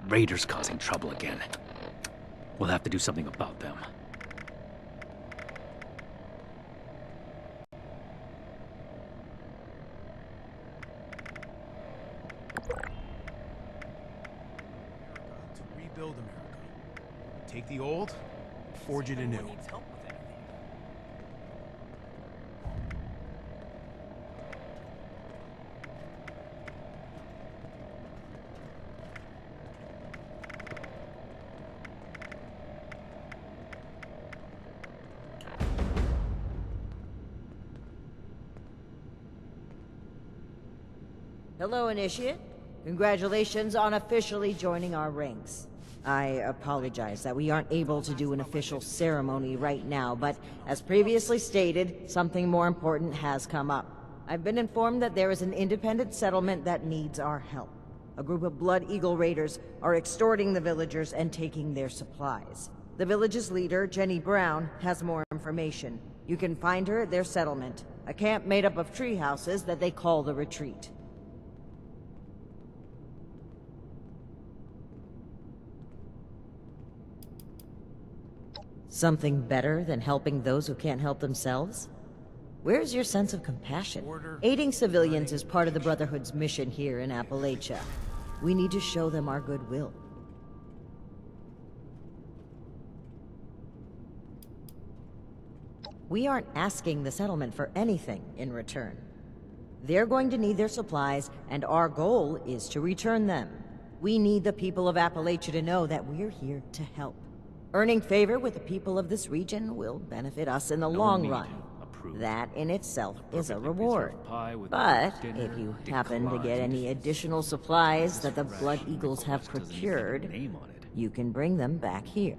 Raiders causing trouble again. We'll have to do something about them. To rebuild America. Take the old, forge it anew. Hello, Initiate. Congratulations on officially joining our ranks. I apologize that we aren't able to do an official ceremony right now, but as previously stated, something more important has come up. I've been informed that there is an independent settlement that needs our help. A group of Blood Eagle raiders are extorting the villagers and taking their supplies. The village's leader, Jenny Brown, has more information. You can find her at their settlement, a camp made up of tree houses that they call the Retreat. Something better than helping those who can't help themselves? Where's your sense of compassion? Aiding civilians is part of the Brotherhood's mission here in Appalachia. We need to show them our goodwill. We aren't asking the settlement for anything in return. They're going to need their supplies, and our goal is to return them. We need the people of Appalachia to know that we're here to help. Earning favor with the people of this region will benefit us in the long run. That in itself is a reward. But if you happen to get any additional supplies that the Blood Eagles have procured, you can bring them back here.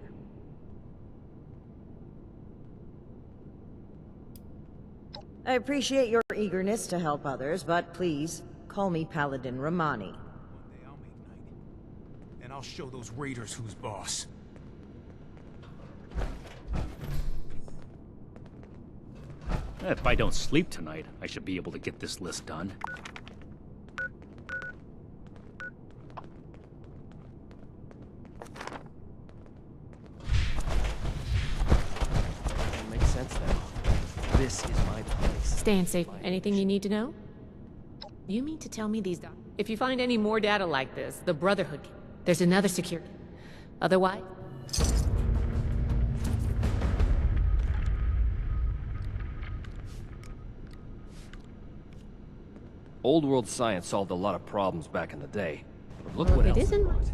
I appreciate your eagerness to help others, but please, call me Paladin Romani. And I'll show those raiders who's boss. If I don't sleep tonight, I should be able to get this list done. Makes sense now. This is my place. Staying safe. Anything you need to know? You mean to tell me these... If you find any more data like this, the Brotherhood... There's another security. Otherwise... Old world science solved a lot of problems back in the day. But look Well, what it else it isn't- brought.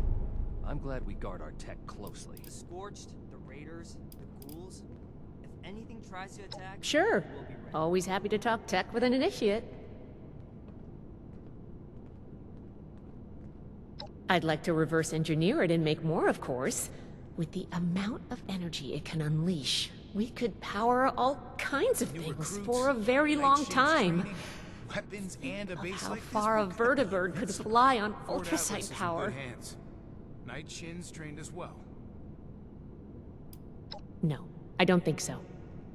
I'm glad we guard our tech closely. The Scorched, the Raiders, the Ghouls. If anything tries to attack... Sure. Always happy to talk tech with an initiate. I'd like to reverse engineer it and make more, of course. With the amount of energy it can unleash, we could power all kinds of things for a very long time. Weapons and a base How like far a this. vertibird could fly on Fort Atlas is ultrasight in power. good hands. Night Shin's trained as well. No, I don't think so.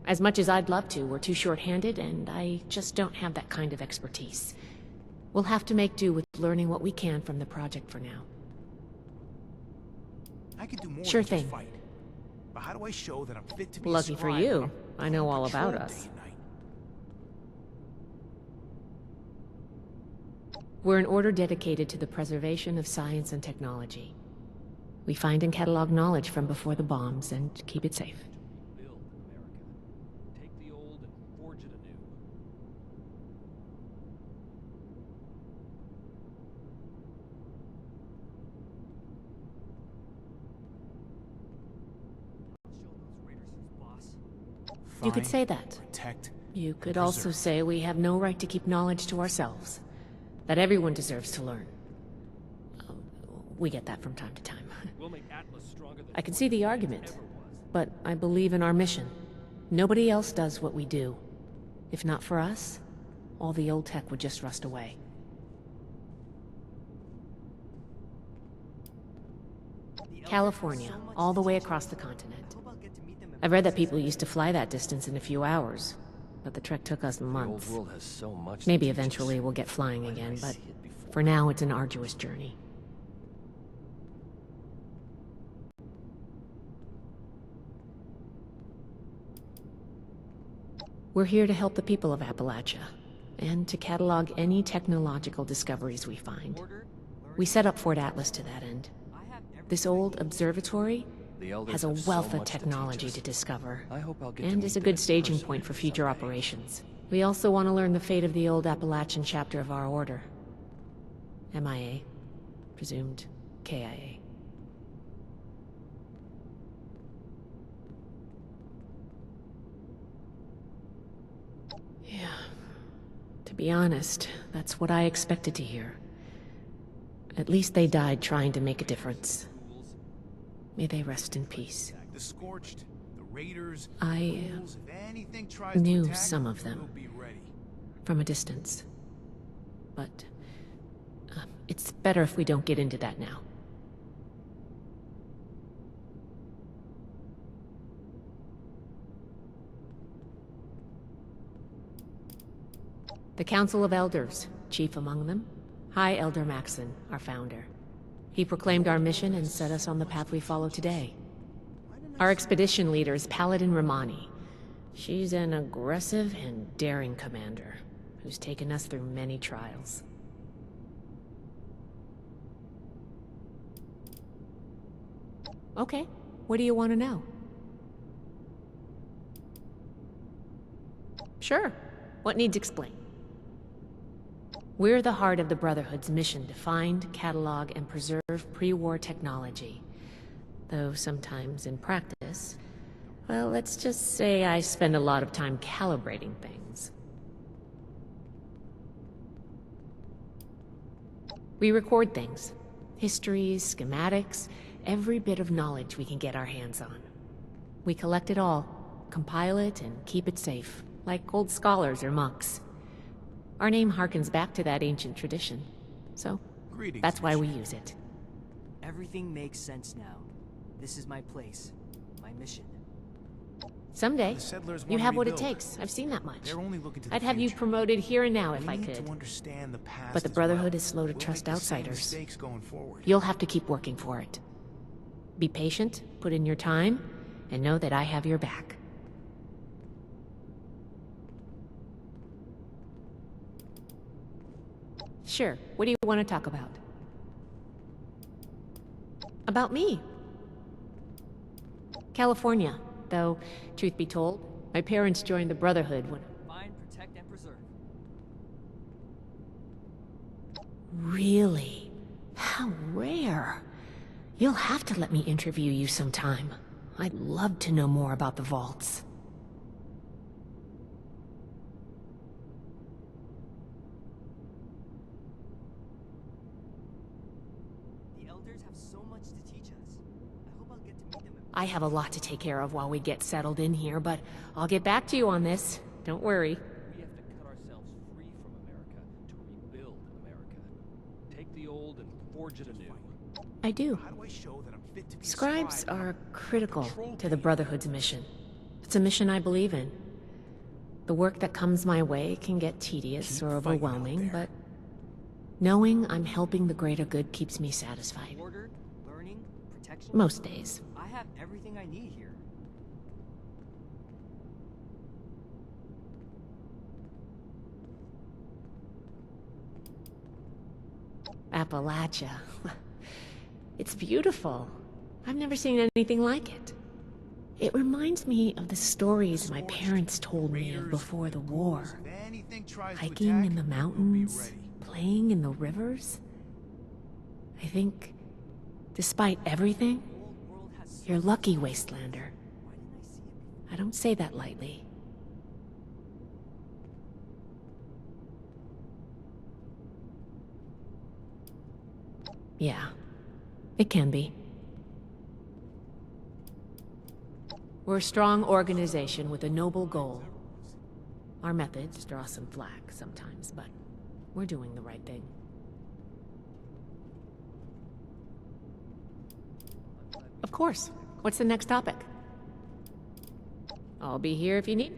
As much as I'd love to, we're too short-handed, and I just don't have that kind of expertise. We'll have to make do with learning what we can from the project for now. I can do more Sure than just thing. fight. But how do I show that I'm fit to be a Lucky for scribe you, when I know all patrol about day us. and night? We're an order dedicated to the preservation of science and technology. We find and catalog knowledge from before the bombs and keep it safe. Build America. Take the old and forge it anew. You could Find, say that. Protect. You could also say we have no right to keep knowledge to ourselves. That everyone deserves to learn. We get that from time to time. We'll make Atlas stronger than I can see the argument, but I believe in our mission. Nobody else does what we do. If not for us, all the old tech would just rust away. California, all the way across the continent. I've read that people used to fly that distance in a few hours, but the trek took us months. The old world has so much. Maybe eventually we'll get flying again, but for now it's an arduous journey. We're here to help the people of Appalachia, and to catalog any technological discoveries we find. We set up Fort Atlas to that end. This old observatory has a wealth of technology to discover, and is a good staging point for future operations. We also want to learn the fate of the old Appalachian chapter of our order. MIA. Presumed KIA. Yeah. To be honest, that's what I expected to hear. At least they died trying to make a difference. May they rest in peace. The Scorched, the Raiders, I Ghouls, if anything tries to knew attack, some of them. we'll be ready. from a distance. But it's better if we don't get into that now. The Council of Elders, chief among them, High Elder Maxon, our founder. He proclaimed our mission and set us on the path we follow today. Our expedition leader is Paladin Romani. She's an aggressive and daring commander who's taken us through many trials. Okay, what do you want to know? Sure, what needs explained? We're the heart of the Brotherhood's mission to find, catalog, and preserve pre-war technology. Though sometimes in practice, well, let's just say I spend a lot of time calibrating things. We record things. Histories, schematics, every bit of knowledge we can get our hands on. We collect it all, compile it, and keep it safe, like old scholars or monks. Our name harkens back to that ancient tradition, so that's why we use it. Everything makes sense now. This is my place, my mission. Someday, you have what it takes. I've seen that much. I'd have you promoted here and now if I could. But the Brotherhood is slow to trust outsiders. You'll have to keep working for it. Be patient, put in your time, and know that I have your back. Sure, what do you want to talk about? About me. California, though, truth be told, my parents joined the Brotherhood when... Find, protect, and preserve. Really? How rare. You'll have to let me interview you sometime. I'd love to know more about the vaults. I have a lot to take care of while we get settled in here, but I'll get back to you on this. Don't worry. We have to cut ourselves free from America to rebuild America. Take the old and forge it anew. I do. Scribes are critical to the Brotherhood's mission. It's a mission I believe in. The work that comes my way can get tedious or overwhelming, but knowing I'm helping the greater good keeps me satisfied. Order, learning, protection. Most days. I have everything I need here. Appalachia. It's beautiful. I've never seen anything like it. It reminds me of the stories my parents told me of before the war. Hiking in the mountains, playing in the rivers. I think, despite everything, you're lucky, Wastelander. I don't say that lightly. Yeah, it can be. We're a strong organization with a noble goal. Our methods draw some flack sometimes, but we're doing the right thing. Of course. What's the next topic? I'll be here if you need.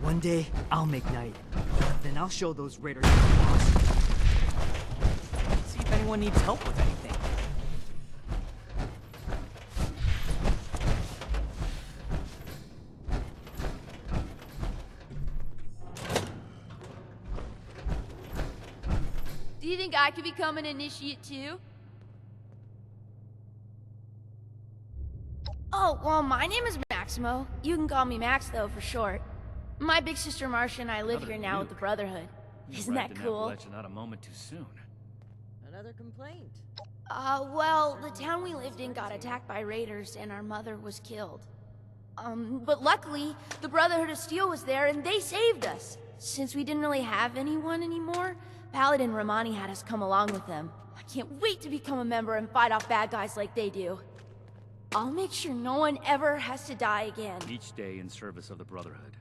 One day, I'll make night. Then I'll show those raiders the boss. See if anyone needs help with anything. Do you think I could become an initiate too? Oh, well, my name is Maximo. You can call me Max, though, for short. My big sister Marcia and I live here now with the Brotherhood. Isn't that cool? Not a moment too soon. Another complaint. Well, the town we lived in got attacked by raiders and our mother was killed. But luckily, the Brotherhood of Steel was there and they saved us. Since we didn't really have anyone anymore, Paladin Romani had us come along with them. I can't wait to become a member and fight off bad guys like they do. I'll make sure no one ever has to die again. Each day in service of the Brotherhood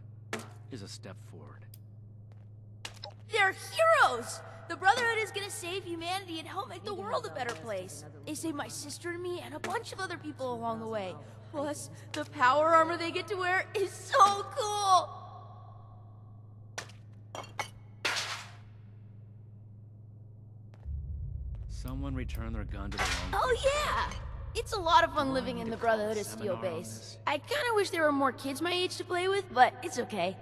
is a step forward. They're heroes! The Brotherhood is gonna save humanity and help make the world a better place. They saved my sister and me and a bunch of other people along the way. Plus, the power armor they get to wear is so cool! Someone returned their gun to the wrong... Oh yeah! It's a lot of fun living in the Brotherhood of Steel base. I kinda wish there were more kids my age to play with, but it's okay.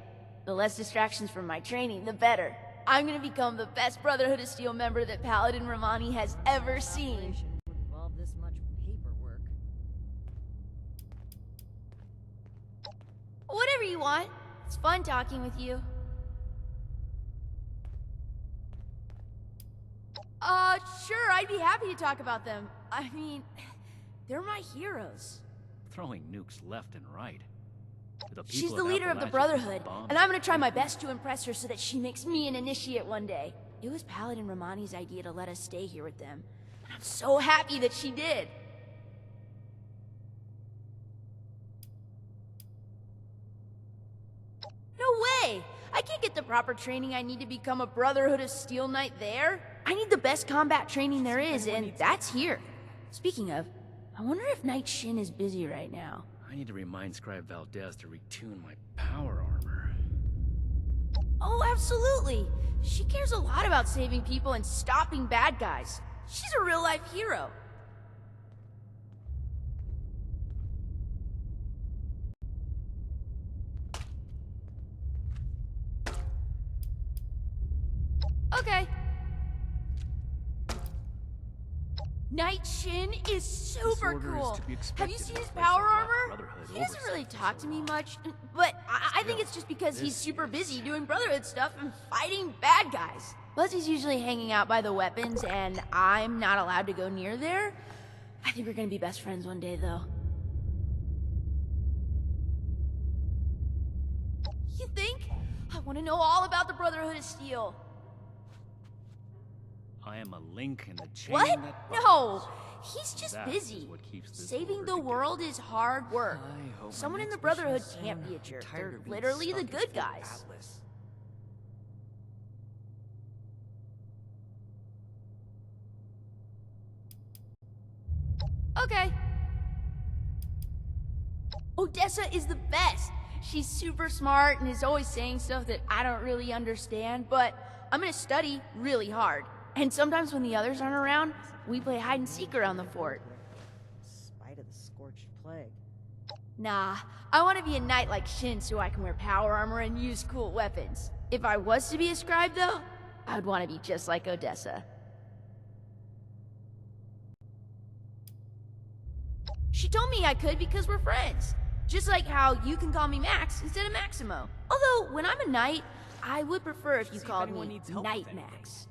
The less distractions from my training, the better. I'm gonna become the best Brotherhood of Steel member that Paladin Romani has ever seen. Would involve this much paperwork. Whatever you want. It's fun talking with you. Sure, I'd be happy to talk about them. I mean, they're my heroes. Throwing nukes left and right. She's the leader of the Brotherhood, and I'm gonna try my best to impress her so that she makes me an initiate one day. It was Paladin Romani's idea to let us stay here with them, and I'm so happy that she did. No way! I can't get the proper training I need to become a Brotherhood of Steel Knight there. I need the best combat training there is, and that's here. Speaking of, I wonder if Knight Shin is busy right now. I need to remind Scribe Valdez to retune my power armor. Oh, absolutely! She cares a lot about saving people and stopping bad guys. She's a real-life hero. Okay. Knight Shin is super cool. Have you seen his power armor? He doesn't really talk to me much, but I think it's just because he's super busy doing Brotherhood stuff and fighting bad guys. Plus he's usually hanging out by the weapons and I'm not allowed to go near there. I think we're gonna be best friends one day though. You think? I want to know all about the Brotherhood of Steel. I am a link in the chain. What? That No! He's just That busy. is what keeps this Saving order the world is hard work. Someone in the Brotherhood can't be a jerk. They're literally the good guys. Okay. Odessa is the best. She's super smart and is always saying stuff that I don't really understand, but I'm gonna study really hard. And sometimes when the others aren't around, we play hide and seek around the fort. Spite of the scorched plague. Nah, I want to be a knight like Shin so I can wear power armor and use cool weapons. If I was to be a scribe though, I'd want to be just like Odessa. She told me I could because we're friends. Just like how you can call me Max instead of Maximo. Although, when I'm a knight, I would prefer if you called me Knight Max.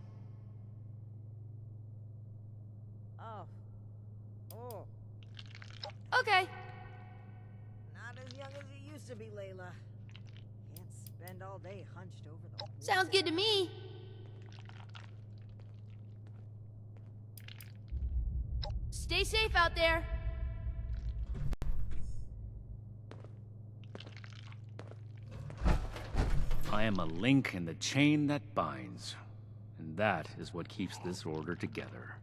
Oh. Okay. Not as young as you used to be, Layla. Can't spend all day hunched over the... Sounds good to me. Stay safe out there. I am a link in the chain that binds. And that is what keeps this order together.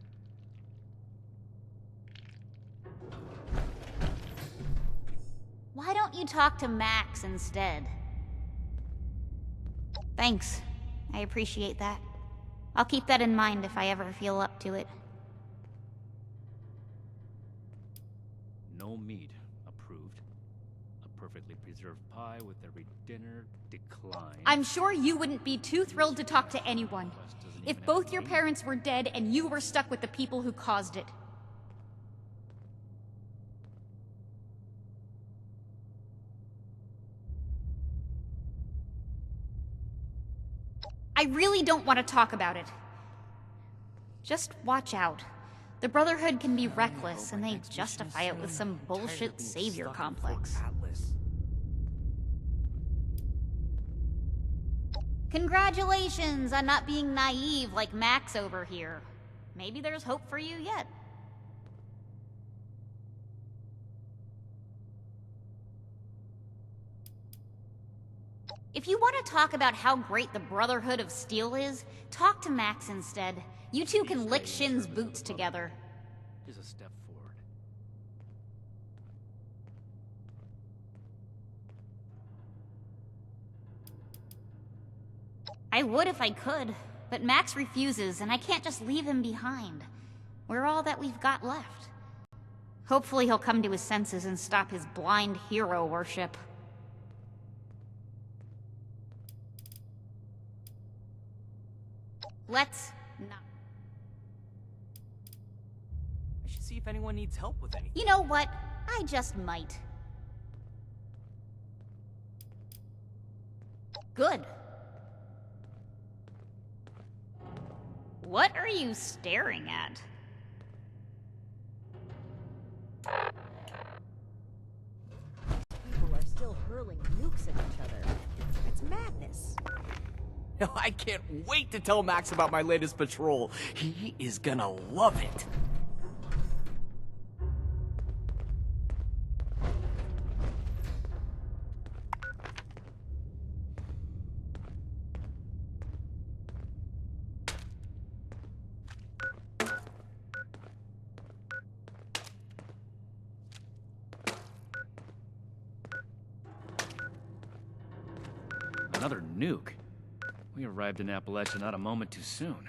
Why don't you talk to Max instead? Thanks. I appreciate that. I'll keep that in mind if I ever feel up to it. No meat approved. A perfectly preserved pie with every dinner declined. I'm sure you wouldn't be too thrilled to talk to anyone. If both your parents were dead and you were stuck with the people who caused it. I really don't want to talk about it. Just watch out. The Brotherhood can be reckless, and they justify it with some bullshit savior complex. Congratulations on not being naive like Max over here. Maybe there's hope for you yet. If you want to talk about how great the Brotherhood of Steel is, talk to Max instead. You two can lick Shin's boots together. Just a step forward. I would if I could, but Max refuses, and I can't just leave him behind. We're all that we've got left. Hopefully he'll come to his senses and stop his blind hero worship. Let's not. I should see if anyone needs help with anything. You know what? I just might. Good. What are you staring at? People are still hurling nukes at each other. It's madness. I can't wait to tell Max about my latest patrol. He is gonna love it. Another nuke. We arrived in Appalachia not a moment too soon.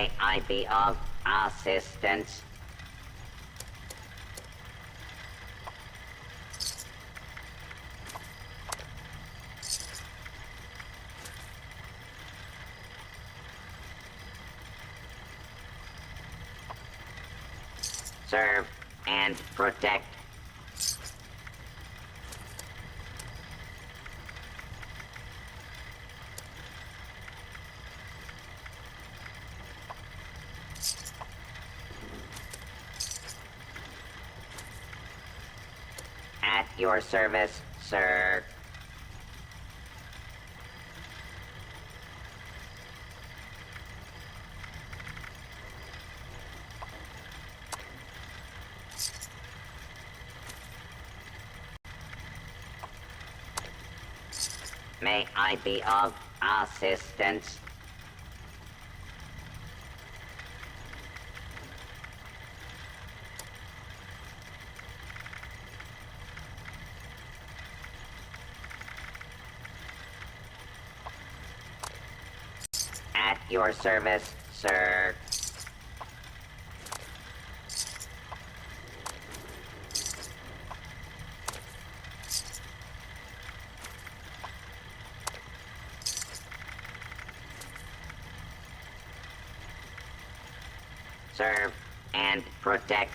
May I be of assistance? Serve and protect. At your service, sir. May I be of assistance? At your service, sir. Serve and protect.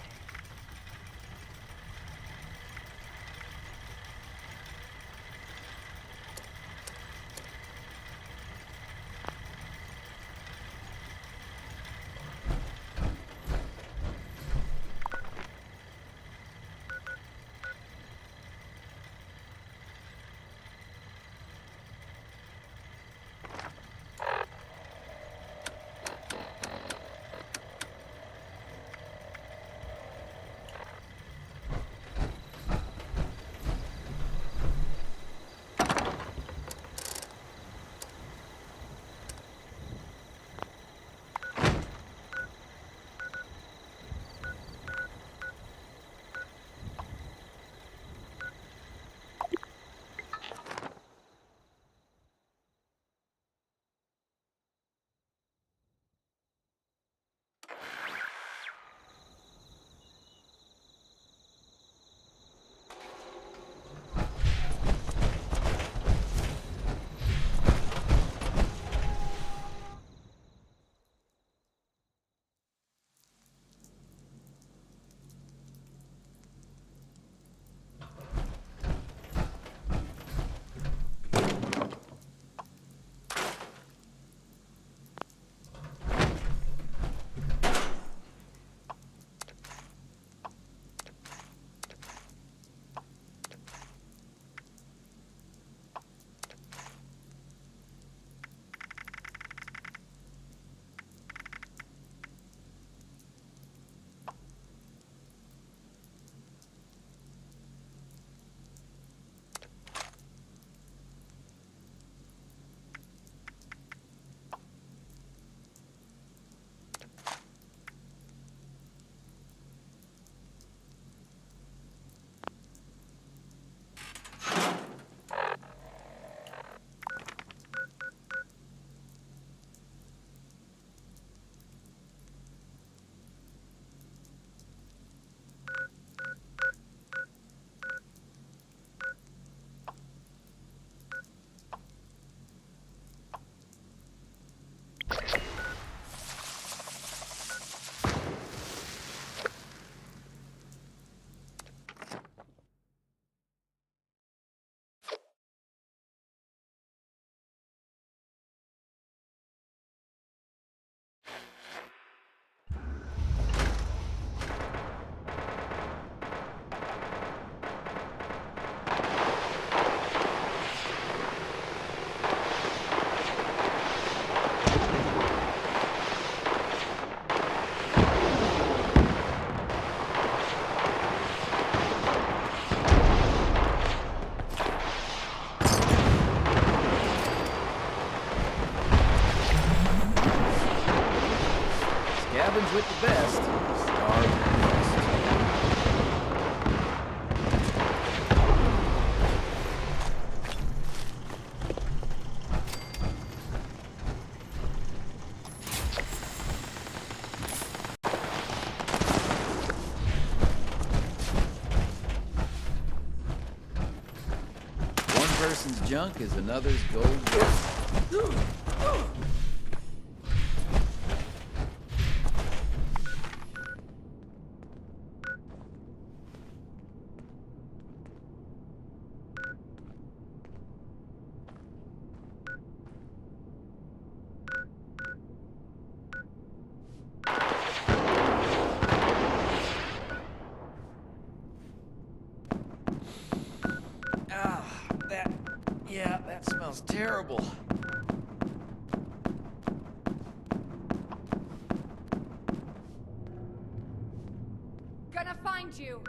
Cabins with the best. Starve with the best. junk is another's gold dust. That smells terrible. Gonna find you.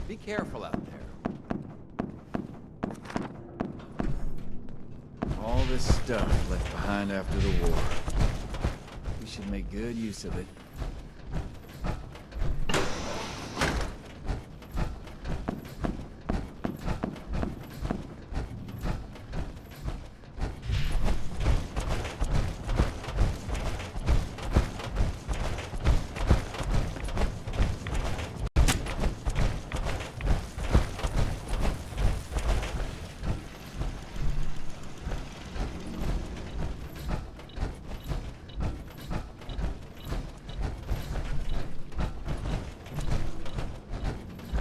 Be careful out there. All this stuff left behind after the war. We should make good use of it.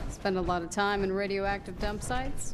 Spend a lot of time in radioactive dump sites?